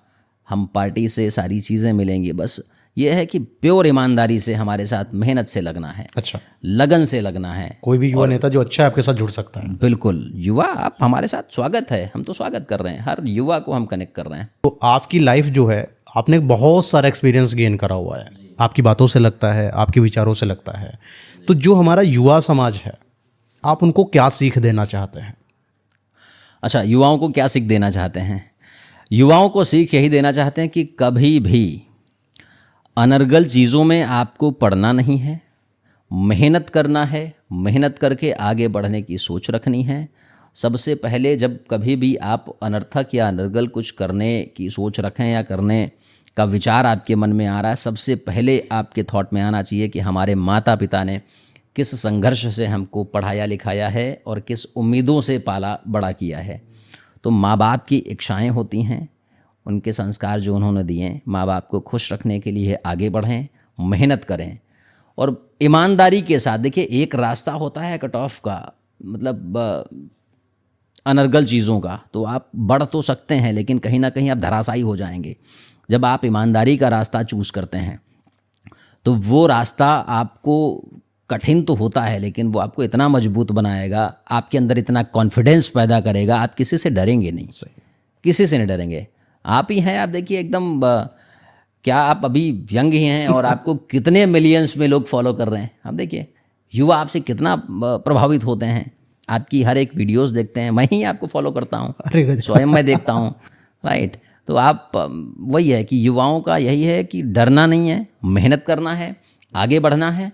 हम पार्टी से सारी चीज़ें मिलेंगी, बस ये है कि प्योर ईमानदारी से हमारे साथ मेहनत से लगना है, अच्छा, लगन से लगना है। कोई भी युवा नेता जो अच्छा है आपके साथ जुड़ सकता है। बिल्कुल, युवा आप हमारे साथ स्वागत है, हम तो स्वागत कर रहे हैं, हर युवा को हम कनेक्ट कर रहे हैं। तो आपकी लाइफ जो है, आपने बहुत सारा एक्सपीरियंस गेन करा हुआ है, आपकी बातों से लगता है, आपके विचारों से लगता है। तो जो हमारा युवा समाज है, आप उनको क्या सीख देना चाहते हैं? अच्छा, युवाओं को क्या सीख देना चाहते हैं? युवाओं को सीख यही देना चाहते हैं कि कभी भी अनर्गल चीज़ों में आपको पड़ना नहीं है, मेहनत करना है, मेहनत करके आगे बढ़ने की सोच रखनी है। सबसे पहले जब कभी भी आप अनर्थक या अनर्गल कुछ करने की सोच रखें या करने का विचार आपके मन में आ रहा है, सबसे पहले आपके थॉट में आना चाहिए कि हमारे माता पिता ने किस संघर्ष से हमको पढ़ाया लिखाया है और किस उम्मीदों से पाला बड़ा किया है। तो माँ बाप की इच्छाएं होती हैं, उनके संस्कार जो उन्होंने दिए, माँ बाप को खुश रखने के लिए आगे बढ़ें, मेहनत करें और ईमानदारी के साथ। देखिए, एक रास्ता होता है कट ऑफ का, मतलब अनर्गल चीज़ों का, तो आप बढ़ तो सकते हैं लेकिन कहीं ना कहीं आप धराशायी हो जाएंगे। जब आप ईमानदारी का रास्ता चूज़ करते हैं तो वो रास्ता आपको कठिन तो होता है लेकिन वो आपको इतना मजबूत बनाएगा, आपके अंदर इतना कॉन्फिडेंस पैदा करेगा, आप किसी से डरेंगे नहीं, किसी से नहीं डरेंगे। आप ही हैं, आप देखिए एकदम क्या आप अभी यंग ही हैं और आपको कितने मिलियंस में लोग फॉलो कर रहे हैं। आप देखिए युवा आपसे कितना प्रभावित होते हैं, आपकी हर एक वीडियोस देखते हैं, मैं ही आपको फॉलो करता हूँ, स्वयं मैं देखता हूँ, राइट। तो आप वही है कि युवाओं का यही है कि डरना नहीं है, मेहनत करना है, आगे बढ़ना है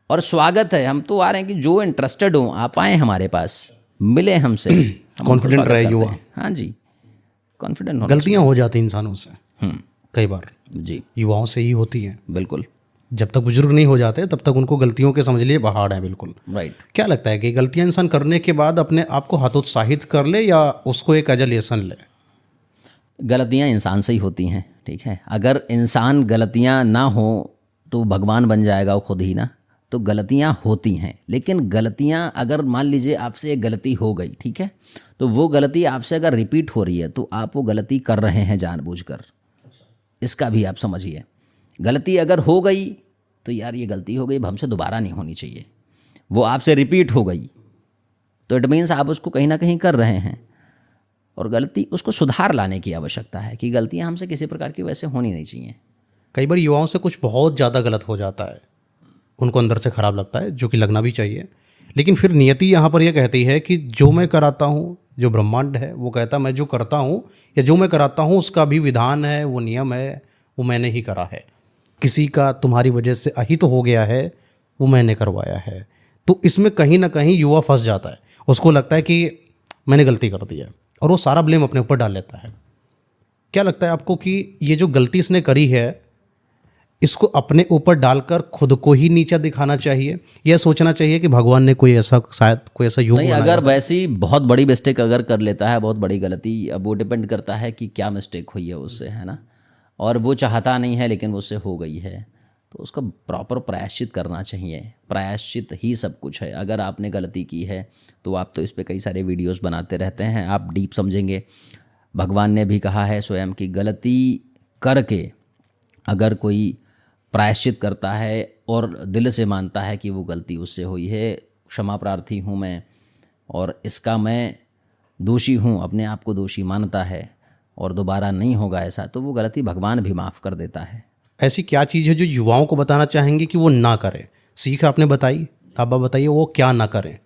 और स्वागत है। हम तो आ रहे हैं कि जो इंटरेस्टेड हो आप आएँ हमारे पास, मिले हमसे, कॉन्फिडेंट रहे युवा। हाँ जी, कॉन्फिडेंट। गलतियाँ हो जाती इंसानों से कई बार, जी, युवाओं से ही होती हैं। बिल्कुल। जब तक बुजुर्ग नहीं हो जाते तब तक उनको गलतियों के समझ लिए पहाड़ हैं बिल्कुल। राइट। क्या लगता है कि गलतियां इंसान करने के बाद अपने आप को हतोत्साहित कर ले या उसको एक एज अ लेसन ले? गलतियाँ इंसान से ही होती हैं, ठीक है। अगर इंसान गलतियाँ ना हो तो भगवान बन जाएगा वो खुद ही ना। तो गलतियाँ होती हैं, लेकिन गलतियाँ अगर मान लीजिए आपसे एक गलती हो गई, ठीक है, तो वो गलती आपसे अगर रिपीट हो रही है तो आप वो गलती कर रहे हैं जानबूझकर। इसका भी आप समझिए। गलती अगर हो गई तो यार ये गलती हो गई, अब हमसे दोबारा नहीं होनी चाहिए। वो आपसे रिपीट हो गई तो इट मीन्स आप उसको कहीं ना कहीं कर रहे हैं, और गलती उसको सुधार लाने की आवश्यकता है कि गलतियां हमसे किसी प्रकार की वैसे होनी नहीं चाहिए। कई बार युवाओं से कुछ बहुत ज़्यादा गलत हो जाता है, उनको अंदर से ख़राब लगता है, जो कि लगना भी चाहिए, लेकिन फिर नियति यहाँ पर यह कहती है कि जो मैं कराता हूँ, जो ब्रह्मांड है वो कहता मैं जो करता हूँ या जो मैं कराता हूँ उसका भी विधान है, वो नियम है, वो मैंने ही करा है। किसी का तुम्हारी वजह से अहित हो गया है, वो मैंने करवाया है। तो इसमें कहीं ना कहीं युवा फंस जाता है, उसको लगता है कि मैंने गलती कर दी है और वो सारा ब्लेम अपने ऊपर डाल लेता है। क्या लगता है आपको कि ये जो गलती इसने करी है इसको अपने ऊपर डालकर खुद को ही नीचा दिखाना चाहिए, यह सोचना चाहिए कि भगवान ने कोई ऐसा शायद कोई ऐसा योग नहीं, बनाया अगर होगा? वैसी बहुत बड़ी मिस्टेक अगर कर लेता है, बहुत बड़ी गलती, अब वो डिपेंड करता है कि क्या मिस्टेक हुई है उससे, है ना, और वो चाहता नहीं है लेकिन उससे हो गई है, तो उसका प्रॉपर प्रायश्चित करना चाहिए। प्रायश्चित ही सब कुछ है। अगर आपने गलती की है तो आप तो इस पर कई सारे वीडियोस बनाते रहते हैं, आप डीप समझेंगे। भगवान ने भी कहा है स्वयं कि गलती करके अगर कोई प्रायश्चित करता है और दिल से मानता है कि वो गलती उससे हुई है, क्षमा प्रार्थी हूँ मैं और इसका मैं दोषी हूँ, अपने आप को दोषी मानता है और दोबारा नहीं होगा ऐसा, तो वो गलती भगवान भी माफ़ कर देता है। ऐसी क्या चीज़ है जो युवाओं को बताना चाहेंगे कि वो ना करें? सीख आपने बताई, अब आप बताइए वो क्या ना करें।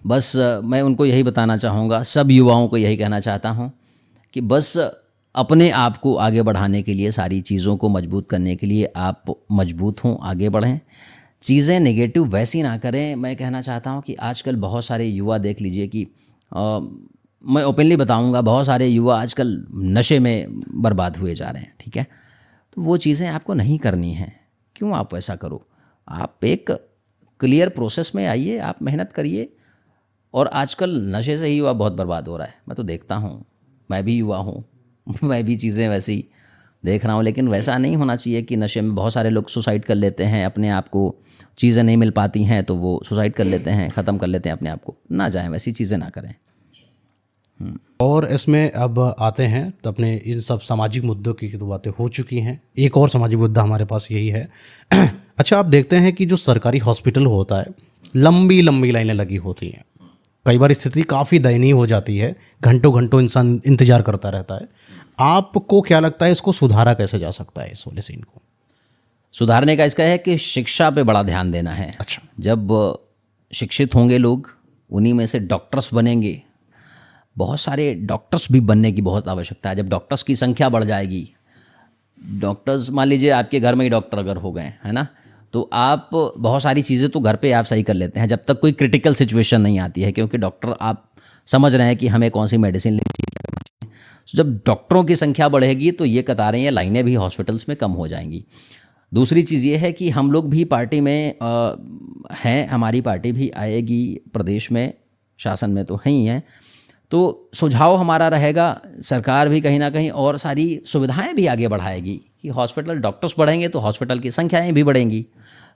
बस मैं उनको यही बताना चाहूँगा, सब युवाओं को यही कहना चाहता हूँ कि बस अपने आप को आगे बढ़ाने के लिए, सारी चीज़ों को मजबूत करने के लिए आप मजबूत हों, आगे बढ़ें। चीज़ें नेगेटिव वैसी ना करें। मैं कहना चाहता हूँ कि आजकल बहुत सारे युवा देख लीजिए कि मैं ओपनली बताऊँगा, बहुत सारे युवा आजकल नशे में बर्बाद हुए जा रहे हैं, ठीक है। तो वो चीज़ें आपको नहीं करनी हैं। क्यों आप वैसा करो? आप एक क्लियर प्रोसेस में आइए, आप मेहनत करिए। और आजकल नशे से ही युवा बहुत बर्बाद हो रहा है। मैं तो देखता हूँ, मैं भी युवा हूँ मैं भी चीज़ें वैसी देख रहा हूँ, लेकिन वैसा नहीं होना चाहिए कि नशे में बहुत सारे लोग सुसाइड कर लेते हैं, अपने आप को चीज़ें नहीं मिल पाती हैं तो वो सुसाइड कर लेते हैं, ख़त्म कर लेते हैं अपने आप को। ना जाएं, वैसी चीज़ें ना करें। और इसमें अब आते हैं तो अपने इन सब सामाजिक मुद्दों की तो बातें हो चुकी हैं, एक और सामाजिक मुद्दा हमारे पास यही है अच्छा, आप देखते हैं कि जो सरकारी हॉस्पिटल होता है, लंबी लंबी लाइनें लगी होती हैं, कई बार स्थिति काफ़ी दयनीय हो जाती है, घंटों घंटों इंसान इंतजार करता रहता है। आपको क्या लगता है इसको सुधारा कैसे जा सकता है, इस वाले सीन को? सुधारने का इसका है कि शिक्षा पे बड़ा ध्यान देना है। अच्छा। जब शिक्षित होंगे लोग, उन्हीं में से डॉक्टर्स बनेंगे। बहुत सारे डॉक्टर्स भी बनने की बहुत आवश्यकता है। जब डॉक्टर्स की संख्या बढ़ जाएगी, डॉक्टर्स मान लीजिए आपके घर में ही डॉक्टर अगर हो गए, है ना, तो आप बहुत सारी चीज़ें तो घर पे आप सही कर लेते हैं जब तक कोई क्रिटिकल सिचुएशन नहीं आती है, क्योंकि डॉक्टर आप समझ रहे हैं कि हमें कौन सी मेडिसिन लेनी चाहिए। तो जब डॉक्टरों की संख्या बढ़ेगी तो ये कतारें या लाइनें भी हॉस्पिटल्स में कम हो जाएंगी। दूसरी चीज़ ये है कि हम लोग भी पार्टी में हैं, हमारी पार्टी भी आएगी प्रदेश में, शासन में तो है ही हैं। तो सुझाव हमारा रहेगा, सरकार भी कहीं ना कहीं और सारी सुविधाएं भी आगे बढ़ाएगी कि हॉस्पिटल, डॉक्टर्स बढ़ेंगे तो हॉस्पिटल की संख्याएं भी बढ़ेंगी।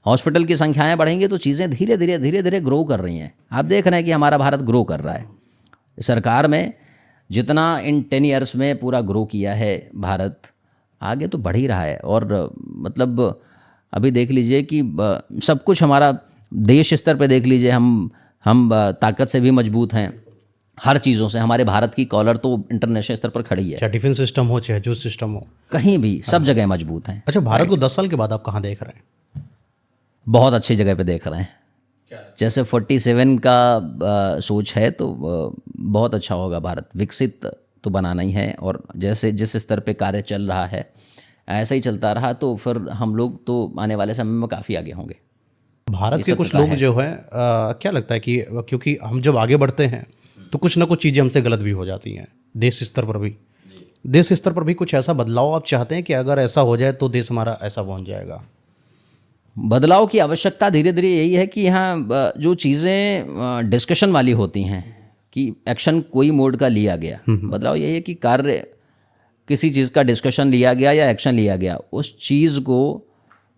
हॉस्पिटल की संख्याएं बढ़ेंगी तो चीज़ें धीरे धीरे ग्रो कर रही हैं। आप देख रहे हैं कि हमारा भारत ग्रो कर रहा है। सरकार में जितना इन 10 ईयर्स में पूरा ग्रो किया है भारत, आगे तो बढ़ ही रहा है। और मतलब अभी देख लीजिए कि सब कुछ हमारा देश स्तर पे देख लीजिए, हम ताकत से भी मजबूत हैं, हर चीज़ों से। हमारे भारत की कॉलर तो इंटरनेशनल स्तर पर खड़ी है, चाहे डिफेंस सिस्टम हो, चाहे जूस सिस्टम हो, कहीं भी सब जगह मजबूत हैं। अच्छा, भारत को 10 साल के बाद आप कहाँ देख रहे हैं? बहुत अच्छी जगह पे देख रहे हैं। जैसे 47 का सोच है तो बहुत अच्छा होगा भारत। विकसित तो बनाना ही है, और जैसे जिस स्तर पे कार्य चल रहा है ऐसा ही चलता रहा तो फिर हम लोग तो आने वाले समय में काफ़ी आगे होंगे। भारत के कुछ लोग जो है क्या लगता है कि क्योंकि हम जब आगे बढ़ते हैं तो कुछ ना कुछ चीज़ें हमसे गलत भी हो जाती हैं, देश स्तर पर भी कुछ ऐसा बदलाव आप चाहते हैं कि अगर ऐसा हो जाए तो देश हमारा ऐसा पहुंच जाएगा? बदलाव की आवश्यकता धीरे धीरे यही है कि यहाँ जो चीज़ें डिस्कशन वाली होती हैं कि एक्शन कोई मोड का लिया गया, बदलाव यही है कि कार्य किसी चीज़ का डिस्कशन लिया गया या एक्शन लिया गया, उस चीज़ को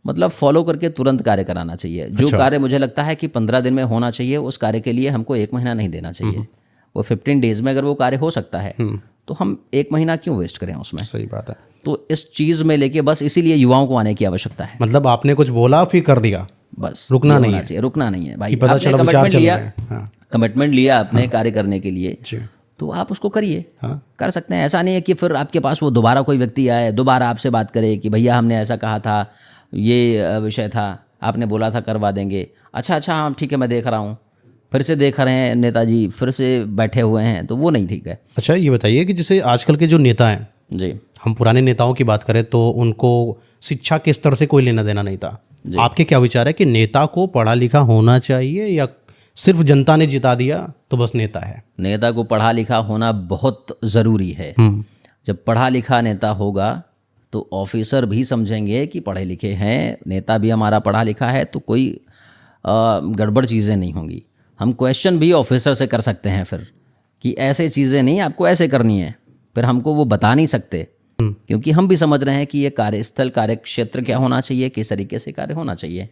मतलब फॉलो करके तुरंत कार्य कराना चाहिए। जो कार्य मुझे लगता है कि 15 दिन में होना चाहिए, उस कार्य के लिए हमको 1 महीना नहीं देना चाहिए। वो 15 डेज में अगर वो कार्य हो सकता है तो हम 1 महीना क्यों वेस्ट करें उसमें। सही बात है। तो इस चीज़ में लेके बस इसीलिए युवाओं को आने की आवश्यकता है। मतलब आपने कुछ बोला फिर कर दिया, बस रुकना नहीं होना चाहिए, रुकना नहीं है भाई। पता आपने चला विचार कमिटमेंट चल लिया, रहे हैं। हाँ। कमिटमेंट लिया अपने कार्य करने के लिए, जी। तो आप उसको करिए। हाँ। कर सकते हैं। ऐसा नहीं है कि फिर आपके पास वो दोबारा कोई व्यक्ति आए, दोबारा आपसे बात करे कि भैया हमने ऐसा कहा था, ये विषय था, आपने बोला था करवा देंगे, अच्छा हाँ ठीक है मैं देख रहा हूँ, फिर से देख रहे हैं नेताजी फिर से बैठे हुए हैं, तो वो नहीं ठीक है। अच्छा ये बताइए कि जैसे आजकल के जो नेता हैं, जी हम पुराने नेताओं की बात करें तो उनको शिक्षा के स्तर से कोई लेना देना नहीं था। आपके क्या विचार है कि नेता को पढ़ा लिखा होना चाहिए या सिर्फ जनता ने जिता दिया तो बस नेता है? नेता को पढ़ा लिखा होना बहुत ज़रूरी है। जब पढ़ा लिखा नेता होगा तो ऑफिसर भी समझेंगे कि पढ़े लिखे हैं, नेता भी हमारा पढ़ा लिखा है, तो कोई गड़बड़ चीज़ें नहीं होंगी। हम क्वेश्चन भी ऑफिसर से कर सकते हैं फिर कि ऐसे चीज़ें नहीं, आपको ऐसे करनी है, फिर हमको वो बता नहीं सकते क्योंकि हम भी समझ रहे हैं कि ये कार्यस्थल कार्य क्षेत्र क्या होना चाहिए, किस तरीके से कार्य होना चाहिए,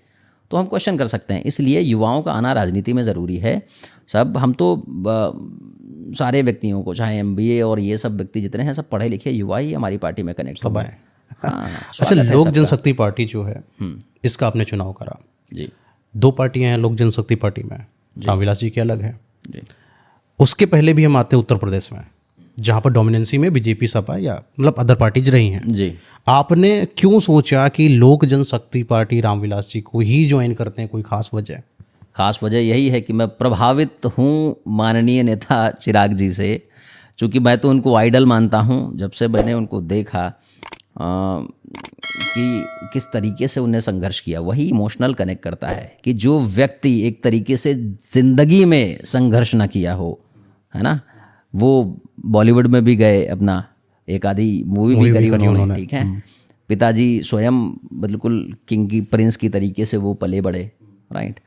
तो हम क्वेश्चन कर सकते हैं। इसलिए युवाओं का आना राजनीति में ज़रूरी है। सब हम तो सारे व्यक्तियों को, चाहे MBA और ये सब व्यक्ति जितने हैं, सब पढ़े लिखे युवा ही हमारी पार्टी में कनेक्ट सब हैं। आए। हाँ, अच्छा, लोक जनशक्ति पार्टी जो है इसका आपने चुनाव करा। जी 2 पार्टियां हैं लोक जनशक्ति पार्टी में, रामविलास जी की अलग है। जी उसके पहले भी हम आते हैं उत्तर प्रदेश में, जहाँ पर डोमिनेंसी में बीजेपी सपा या मतलब अदर पार्टीज रही हैं। जी आपने क्यों सोचा कि लोक जनशक्ति पार्टी रामविलास जी को ही ज्वाइन करते हैं? कोई खास वजह? खास वजह यही है कि मैं प्रभावित हूँ माननीय नेता चिराग जी से, चूँकि मैं तो उनको आइडल मानता हूँ। जब से मैंने उनको देखा कि किस तरीके से उन्हें संघर्ष किया, वही इमोशनल कनेक्ट करता है कि जो व्यक्ति एक तरीके से ज़िंदगी में संघर्ष ना किया हो, है ना, वो बॉलीवुड में भी गए, अपना एक आधी मूवी भी करी उन्होंने, ठीक है। पिताजी स्वयं बिल्कुल किंग की प्रिंस की तरीके से वो पले बड़े, राइट।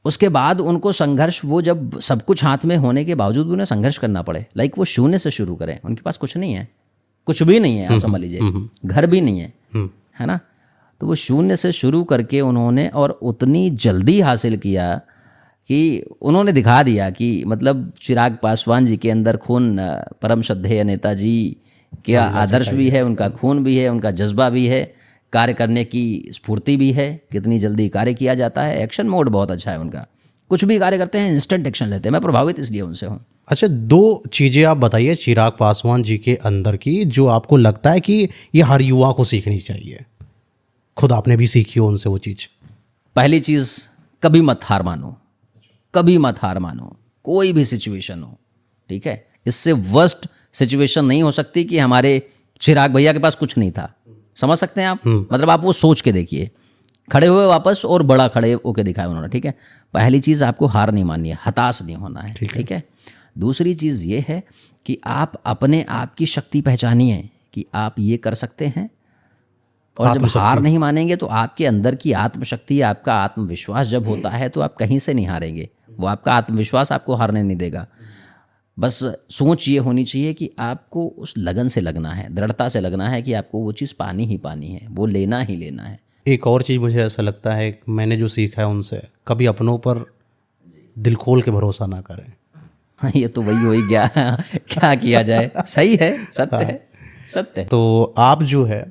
उसके बाद उनको संघर्ष, वो जब सब कुछ हाथ में होने के बावजूद उन्हें संघर्ष करना पड़े, लाइक वो शून्य से शुरू करें। उनके पास कुछ नहीं है, कुछ भी नहीं है, आप समझ लीजिए, घर भी नहीं है ना। तो वो शून्य से शुरू करके उन्होंने और उतनी जल्दी हासिल किया कि उन्होंने दिखा दिया कि मतलब चिराग पासवान जी के अंदर खून, परम श्रद्धेय नेताजी के आदर्श भी है, उनका खून भी है, उनका जज्बा भी है, कार्य करने की स्फूर्ति भी है, कितनी जल्दी कार्य किया जाता है, एक्शन मोड बहुत अच्छा है उनका, कुछ भी कार्य करते हैं इंस्टेंट एक्शन लेते हैं। मैं प्रभावित इसलिए उनसे हूँ। अच्छा, 2 चीज़ें आप बताइए चिराग पासवान जी के अंदर की जो आपको लगता है कि ये हर युवा को सीखनी चाहिए, खुद आपने भी सीखी हो उनसे वो चीज़। पहली चीज़, कभी मत हार मानो, कभी मत हार मानो, कोई भी सिचुएशन हो, ठीक है। इससे वर्स्ट सिचुएशन नहीं हो सकती कि हमारे चिराग भैया के पास कुछ नहीं था, समझ सकते हैं आप। मतलब आप वो सोच के देखिए, खड़े हुए वापस और बड़ा खड़े होके दिखाया उन्होंने, ठीक है। पहली चीज़, आपको हार नहीं माननी है, हताश नहीं होना है, ठीक है। दूसरी चीज़ ये है कि आप अपने आप की शक्ति पहचानिए कि आप ये कर सकते हैं, और जब हार नहीं मानेंगे तो आपके अंदर की आत्मशक्ति, आपका आत्मविश्वास जब होता है तो आप कहीं से नहीं हारेंगे। वो आपका आत्मविश्वास आपको हारने नहीं देगा। बस सोच ये होनी चाहिए कि आपको उस लगन से लगना है, दृढ़ता से लगना है कि आपको वो चीज़ पानी ही पानी है, वो लेना ही लेना है। एक और चीज़ मुझे ऐसा लगता है, मैंने जो सीखा है उनसे, कभी अपनों पर दिल खोल के भरोसा ना करें। ये तो वही हो ही गया, क्या किया जाए, सही है, सत्य है, सत्य है। तो आप जो है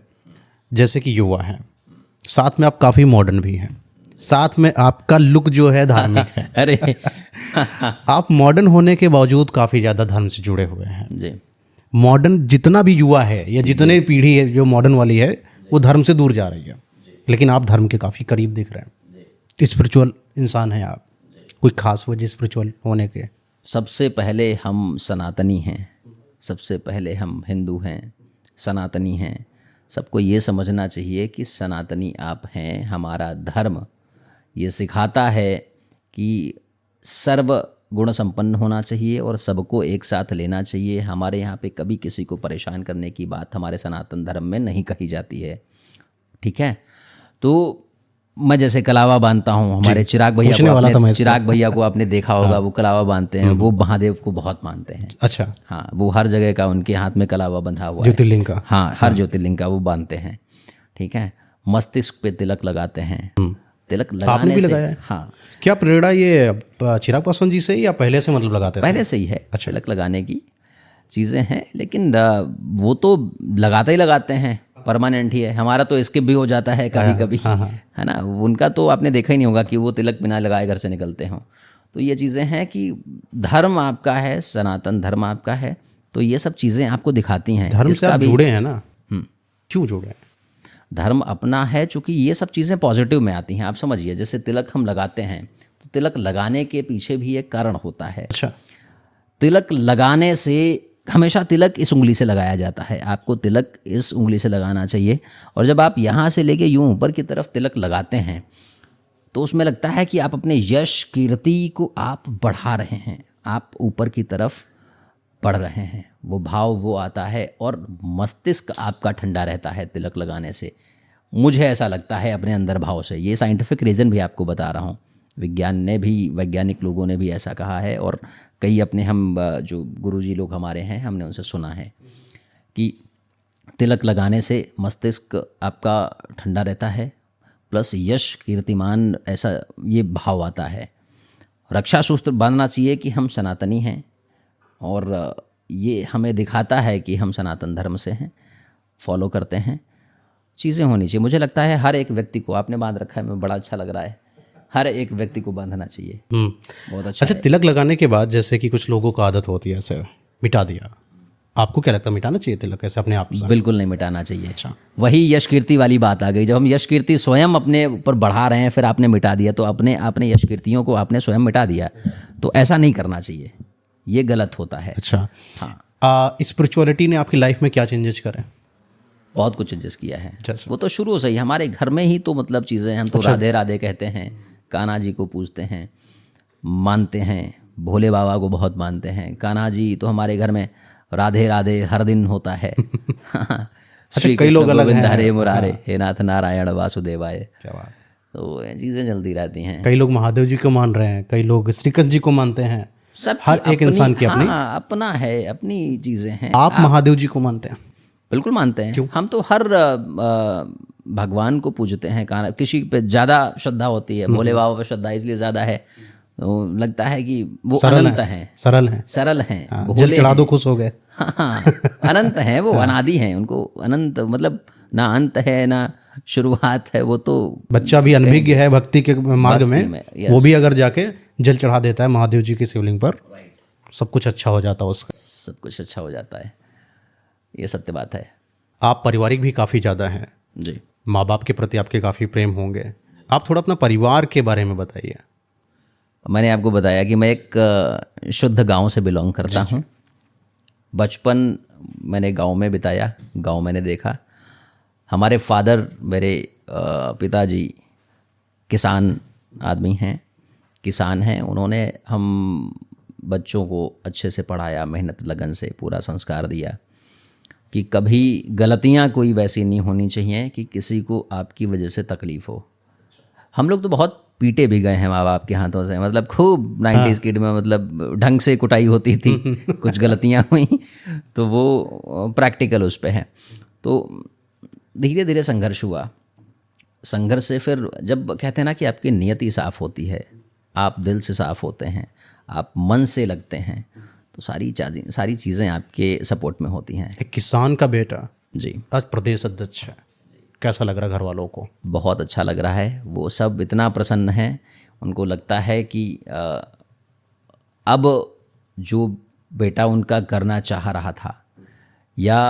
जैसे कि युवा हैं, साथ में आप काफ़ी मॉडर्न भी हैं, साथ में आपका लुक जो है धार्मिक है। अरे आप मॉडर्न होने के बावजूद काफ़ी ज़्यादा धर्म से जुड़े हुए हैं जी। मॉडर्न जितना भी युवा है या जितने पीढ़ी है जो मॉडर्न वाली है, वो धर्म से दूर जा रही है, लेकिन आप धर्म के काफ़ी करीब दिख रहे हैं, स्पिरिचुअल इंसान हैं आप। कोई खास वजह स्पिरिचुअल होने के? सबसे पहले हम सनातनी हैं, सबसे पहले हम हिंदू हैं, सनातनी हैं। सबको ये समझना चाहिए कि सनातनी आप हैं। हमारा धर्म ये सिखाता है कि सर्व गुण संपन्न होना चाहिए और सबको एक साथ लेना चाहिए। हमारे यहाँ पे कभी किसी को परेशान करने की बात हमारे सनातन धर्म में नहीं कही जाती है, ठीक है। तो मैं जैसे कलावा बांधता हूँ, हमारे चिराग भैया पूछने को वाला था मैं आपने, इसको। चिराग भैया को आपने देखा होगा, वो कलावा बांधते हैं, वो महादेव को बहुत मानते हैं। अच्छा, हाँ, वो हर जगह का उनके हाथ में कलावा बंधा हुआ है। ज्योतिर्लिंग का। हाँ, हर ज्योतिर्लिंग का वो बांधते हैं। ठीक है, मस्तिष्क पे तिलक लगाते हैं। तिलक आपने लगाने भी से, लगाया है? हाँ, क्या प्रेरणा ये चिराग पासवान जी से या पहले से मतलब लगाते थे? पहले से ही है। तिलक लगाने की चीज़ें हैं, लेकिन वो तो लगाते ही लगाते हैं, परमानेंट ही है। हमारा तो स्किप भी हो जाता है कभी कभी, है ना। उनका तो आपने देखा ही नहीं होगा कि वो तिलक बिना लगाए घर से निकलते हों। तो ये चीज़ें हैं कि धर्म आपका है, सनातन धर्म आपका है, तो ये सब चीज़ें आपको दिखाती हैं। धर्म से आप जुड़े हैं ना? क्यों जुड़े हैं? धर्म अपना है, चूँकि ये सब चीज़ें पॉजिटिव में आती हैं। आप समझिए, जैसे तिलक हम लगाते हैं, तो तिलक लगाने के पीछे भी एक कारण होता है। अच्छा, तिलक लगाने से, हमेशा तिलक इस उंगली से लगाया जाता है, आपको तिलक इस उंगली से लगाना चाहिए। और जब आप यहाँ से लेके यूँ ऊपर की तरफ तिलक लगाते हैं, तो उसमें लगता है कि आप अपने यश कीर्ति को आप बढ़ा रहे हैं, आप ऊपर की तरफ बढ़ रहे हैं। वो भाव वो आता है, और मस्तिष्क आपका ठंडा रहता है तिलक लगाने से। मुझे ऐसा लगता है अपने अंदर भाव से। ये साइंटिफिक रीज़न भी आपको बता रहा हूँ, विज्ञान ने भी, वैज्ञानिक लोगों ने भी ऐसा कहा है, और कई अपने हम जो गुरुजी लोग हमारे हैं, हमने उनसे सुना है कि तिलक लगाने से मस्तिष्क आपका ठंडा रहता है, प्लस यश कीर्तिमान, ऐसा ये भाव आता है। रक्षा सूत्र बांधना चाहिए कि हम सनातनी हैं, और ये हमें दिखाता है कि हम सनातन धर्म से हैं, फॉलो करते हैं। चीज़ें होनी चाहिए। मुझे लगता है हर एक व्यक्ति को, आपने बांध रखा है, मैं बड़ा अच्छा लग रहा है, हर एक व्यक्ति को बांधना चाहिए। बहुत अच्छा। अच्छा, तिलक लगाने के बाद जैसे कि कुछ लोगों को आदत होती है ऐसे मिटा दिया, आपको क्या लगता है, मिटाना चाहिए तिलक ऐसे अपने आप से? बिल्कुल नहीं मिटाना चाहिए। अच्छा, वही यश कीर्ति वाली बात आ गई। जब हम यश कीर्ति स्वयं अपने ऊपर बढ़ा रहे हैं, फिर आपने मिटा दिया, तो आपने यश कीर्तियों को आपने स्वयं मिटा दिया। तो ऐसा नहीं करना चाहिए, ये गलत होता है। अच्छा। हाँ, स्पिरिचुअलिटी ने आपकी लाइफ में क्या चेंजेस करे? बहुत कुछ चेंजेस किया है। जैसे? वो तो शुरू से ही हमारे घर में ही तो मतलब चीज़ें, हम तो राधे राधे कहते हैं, कान्हा जी को पूजते हैं, मानते हैं, भोले बाबा को बहुत मानते हैं। कान्हा जी तो हमारे घर में राधे राधे हर दिन होता है। श्री कई लोग अलग हैं। हरे मुरारे, हे नाथ नारायण वासुदेवाय। क्या बात। तो ये चीज़ें चलती रहती हैं। कई लोग महादेव जी को मान रहे हैं, कई लोग श्री कृष्ण जी को मानते हैं। सब हर एक इंसान की अपनी, हाँ, अपना है, अपनी चीज़ें हैं। आप महादेव जी को मानते हैं? बिल्कुल मानते हैं। हम तो हर भगवान को पूजते हैं। किसी पे ज़्यादा श्रद्धा होती है, भोले बाबा पे श्रद्धा इसलिए ज़्यादा है, तो लगता है कि वो अनंत हैं, सरल हैं, सरल हैं, जल चढ़ा दो खुश हो गए। हाँ, अनंत हैं वो, अनादि हैं। उनको अनंत मतलब ना अंत है ना शुरुआत है। वो तो बच्चा भी अनभिज्ञ है भक्ति के मार्ग में, yes। वो भी अगर जाके जल चढ़ा देता है महादेव जी की शिवलिंग पर, सब कुछ अच्छा हो जाता है उसका। सब कुछ अच्छा हो जाता है, ये सत्य बात है। आप पारिवारिक भी काफ़ी ज़्यादा हैं, जी। माँ बाप के प्रति आपके काफ़ी प्रेम होंगे। आप थोड़ा अपना परिवार के बारे में बताइए। मैंने आपको बताया कि मैं एक शुद्ध गांव से बिलोंग करता हूं। बचपन मैंने गांव में बिताया, गांव मैंने देखा। हमारे फादर, मेरे पिताजी किसान आदमी हैं, किसान हैं। उन्होंने हम बच्चों को अच्छे से पढ़ाया, मेहनत लगन से पूरा संस्कार दिया कि कभी गलतियां कोई वैसी नहीं होनी चाहिए कि किसी को आपकी वजह से तकलीफ़ हो। हम लोग तो बहुत पीटे भी गए हैं माँ बाप के हाथों से, मतलब खूब 90s किड में, मतलब ढंग से कुटाई होती थी। कुछ गलतियाँ हुई तो वो प्रैक्टिकल उस पे है। तो धीरे धीरे संघर्ष हुआ। संघर्ष से फिर जब कहते हैं ना कि आपकी नियति साफ़ होती है, आप दिल से साफ़ होते हैं, आप मन से लगते हैं, तो सारी चीज़ें आपके सपोर्ट में होती हैं। एक किसान का बेटा जी, आज प्रदेश अध्यक्ष है, कैसा लग रहा है घर वालों को? बहुत अच्छा लग रहा है। वो सब इतना प्रसन्न हैं, उनको लगता है कि अब जो बेटा उनका करना चाह रहा था या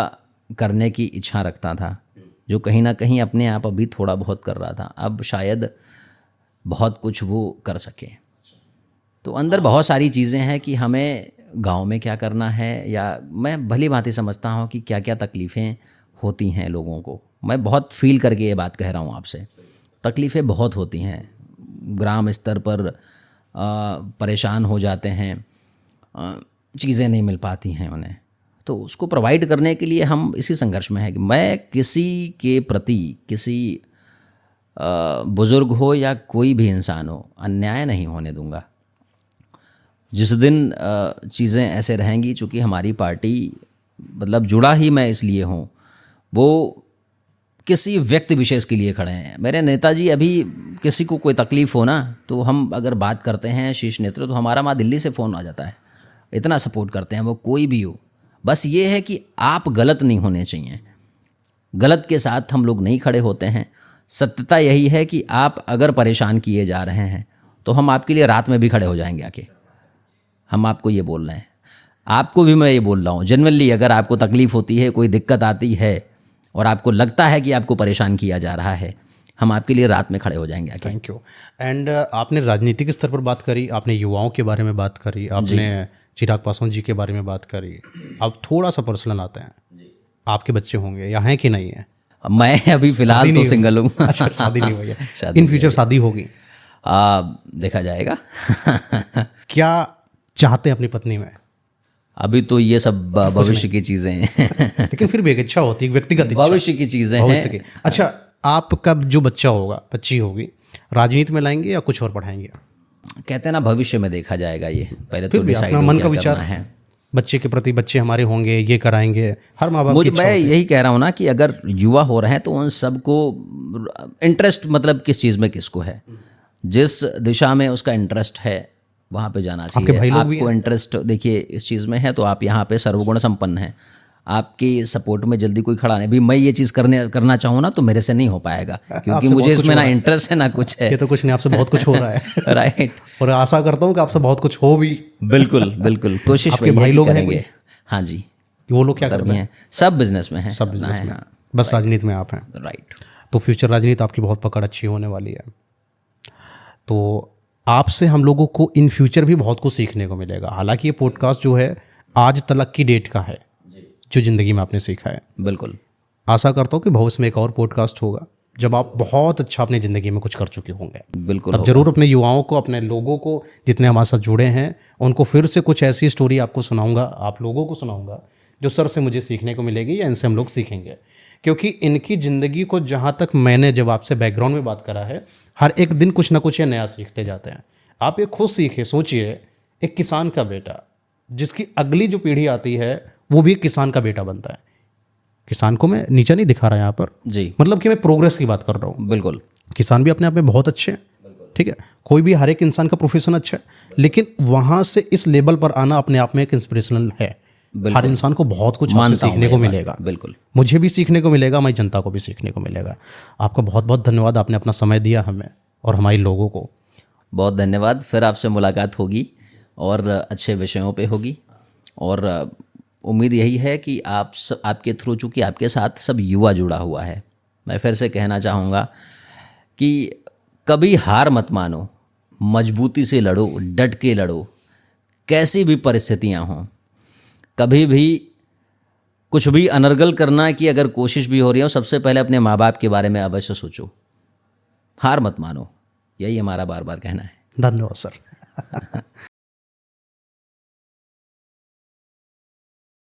करने की इच्छा रखता था, जो कहीं ना कहीं अपने आप अभी थोड़ा बहुत कर रहा था, अब शायद बहुत कुछ वो कर सके। तो अंदर बहुत सारी चीज़ें हैं कि हमें गांव में क्या करना है, या मैं भली भांति समझता हूँ कि क्या क्या तकलीफ़ें होती हैं लोगों को। मैं बहुत फील करके ये बात कह रहा हूँ आपसे। तकलीफ़ें बहुत होती हैं, ग्राम स्तर पर परेशान हो जाते हैं, चीज़ें नहीं मिल पाती हैं उन्हें। तो उसको प्रोवाइड करने के लिए हम इसी संघर्ष में हैं कि मैं किसी के प्रति, किसी बुज़ुर्ग हो या कोई भी इंसान हो, अन्याय नहीं होने दूंगा। जिस दिन चीज़ें ऐसे रहेंगी, चूँकि हमारी पार्टी मतलब जुड़ा ही मैं इसलिए हूँ, वो किसी व्यक्ति विशेष के लिए खड़े हैं। मेरे नेताजी, अभी किसी को कोई तकलीफ़ हो ना, तो हम अगर बात करते हैं शीर्ष नेतृत्व, तो हमारा वहाँ दिल्ली से फ़ोन आ जाता है, इतना सपोर्ट करते हैं वो, कोई भी हो। बस ये है कि आप गलत नहीं होने चाहिए, गलत के साथ हम लोग नहीं खड़े होते हैं। सत्यता यही है कि आप अगर परेशान किए जा रहे हैं तो हम आपके लिए रात में भी खड़े हो जाएंगे आके। हम आपको ये बोल रहे हैं, आपको भी मैं ये बोल रहा हूँ, जेन्युइनली अगर आपको तकलीफ़ होती है, कोई दिक्कत आती है और आपको लगता है कि आपको परेशान किया जा रहा है, हम आपके लिए रात में खड़े हो जाएंगे आके। Thank you. एंड आपने राजनीतिक स्तर पर बात करी, आपने युवाओं के बारे में बात करी, आपने चिराग पासवान जी के बारे में बात करी। अब थोड़ा सा पर्सनल आते हैं, आपके बच्चे होंगे या हैं कि नहीं है? मैं अभी फ़िलहाल तो सिंगल हूँ। अच्छा, शादी नहीं हुई है। इन फ्यूचर शादी होगी? देखा जाएगा। क्या चाहते हैं अपनी पत्नी में? अभी तो ये सब भविष्य की चीज़ें हैं। लेकिन फिर भी एक इच्छा होती है, व्यक्तिगत इच्छा, भविष्य की चीज़ें भविष्य की। हैं। अच्छा, आपका जो बच्चा होगा, बच्ची होगी, राजनीति में लाएंगे या कुछ और पढ़ाएंगे? कहते हैं ना, भविष्य में देखा जाएगा। ये पहले फिर तो भी डिसाइड अपना हो मन क्या का विचार करना है। बच्चे के प्रति, बच्चे हमारे होंगे, ये कराएंगे, हर माँ बाप की मुझे इच्छा मैं होती है। यही कह रहा हूँ ना कि अगर युवा हो रहे हैं तो उन सबको इंटरेस्ट, मतलब किस चीज़ में किसको है, जिस दिशा में उसका इंटरेस्ट है वहाँ पे जाना चाहिए। भाई लोग भी आपको इंटरेस्ट देखिए इस चीज़ में है तो आप यहाँ पे सर्वगुण संपन्न हैं, आपकी सपोर्ट में जल्दी कोई खड़ा नहीं। भी मैं ये चीज़ करना चाहूँ ना तो मेरे से नहीं हो पाएगा, क्योंकि मुझे इसमें ना इंटरेस्ट है ना कुछ है। ये तो कुछ नहीं, आपसे बहुत कुछ हो रहा है। राइट। और आशा करता हूँ कि आपसे बहुत कुछ हो भी। बिल्कुल बिल्कुल, कोशिश आपके वही है भाई कि लोग हैं करेंगे। हाँ जी, वो लोग क्या करते भी हैं? हैं, सब बिजनेस में हैं। सब बिजनेस में, बस राजनीति में आप हैं। राइट। तो फ्यूचर राजनीति आपकी बहुत पकड़ अच्छी होने वाली है। तो आपसे हम लोगों को इन फ्यूचर भी बहुत कुछ सीखने को मिलेगा। हालांकि ये पॉडकास्ट जो है आज तलक की डेट का है, जो ज़िंदगी में आपने सीखा है। बिल्कुल। आशा करता हूँ कि भविष्य में एक और पॉडकास्ट होगा जब आप बहुत अच्छा अपनी ज़िंदगी में कुछ कर चुके होंगे। बिल्कुल तब जरूर अपने युवाओं को, अपने लोगों को, जितने हमारे साथ जुड़े हैं, उनको फिर से कुछ ऐसी स्टोरी आपको सुनाऊंगा, आप लोगों को सुनाऊंगा, जो सर से मुझे सीखने को मिलेगी या इनसे हम लोग सीखेंगे। क्योंकि इनकी ज़िंदगी को जहाँ तक मैंने जब आपसे बैकग्राउंड में बात करा है, हर एक दिन कुछ ना कुछ ये नया सीखते जाते हैं। आप ये खुद सीखे, सोचिए, एक किसान का बेटा जिसकी अगली जो पीढ़ी आती है वो भी एक किसान का बेटा बनता है। किसान को मैं नीचा नहीं दिखा रहा यहाँ पर जी, मतलब कि मैं प्रोग्रेस की बात कर रहा हूँ। बिल्कुल। किसान भी अपने आप में बहुत अच्छे हैं, ठीक है, कोई भी, हर एक इंसान का प्रोफेशन अच्छा है, लेकिन वहाँ से इस लेवल पर आना अपने आप में एक इंस्पिरेशनल है। हर इंसान को बहुत कुछ आपसे सीखने को मिलेगा। बिल्कुल, मुझे भी सीखने को मिलेगा, हमारी जनता को भी सीखने को मिलेगा। आपका बहुत बहुत धन्यवाद, आपने अपना समय दिया हमें और हमारे लोगों को। बहुत धन्यवाद। फिर आपसे मुलाकात होगी और अच्छे विषयों पे होगी, और उम्मीद यही है कि आपके थ्रू, चूँकि आपके साथ सब युवा जुड़ा हुआ है, मैं फिर से कहना चाहूँगा कि कभी हार मत मानो, मजबूती से लड़ो, डट के लड़ो, कैसी भी परिस्थितियाँ हों। कभी भी कुछ भी अनर्गल करना की अगर कोशिश भी हो रही हो, सबसे पहले अपने माँ बाप के बारे में अवश्य सोचो, हार मत मानो। यही हमारा बार बार कहना है। धन्यवाद सर।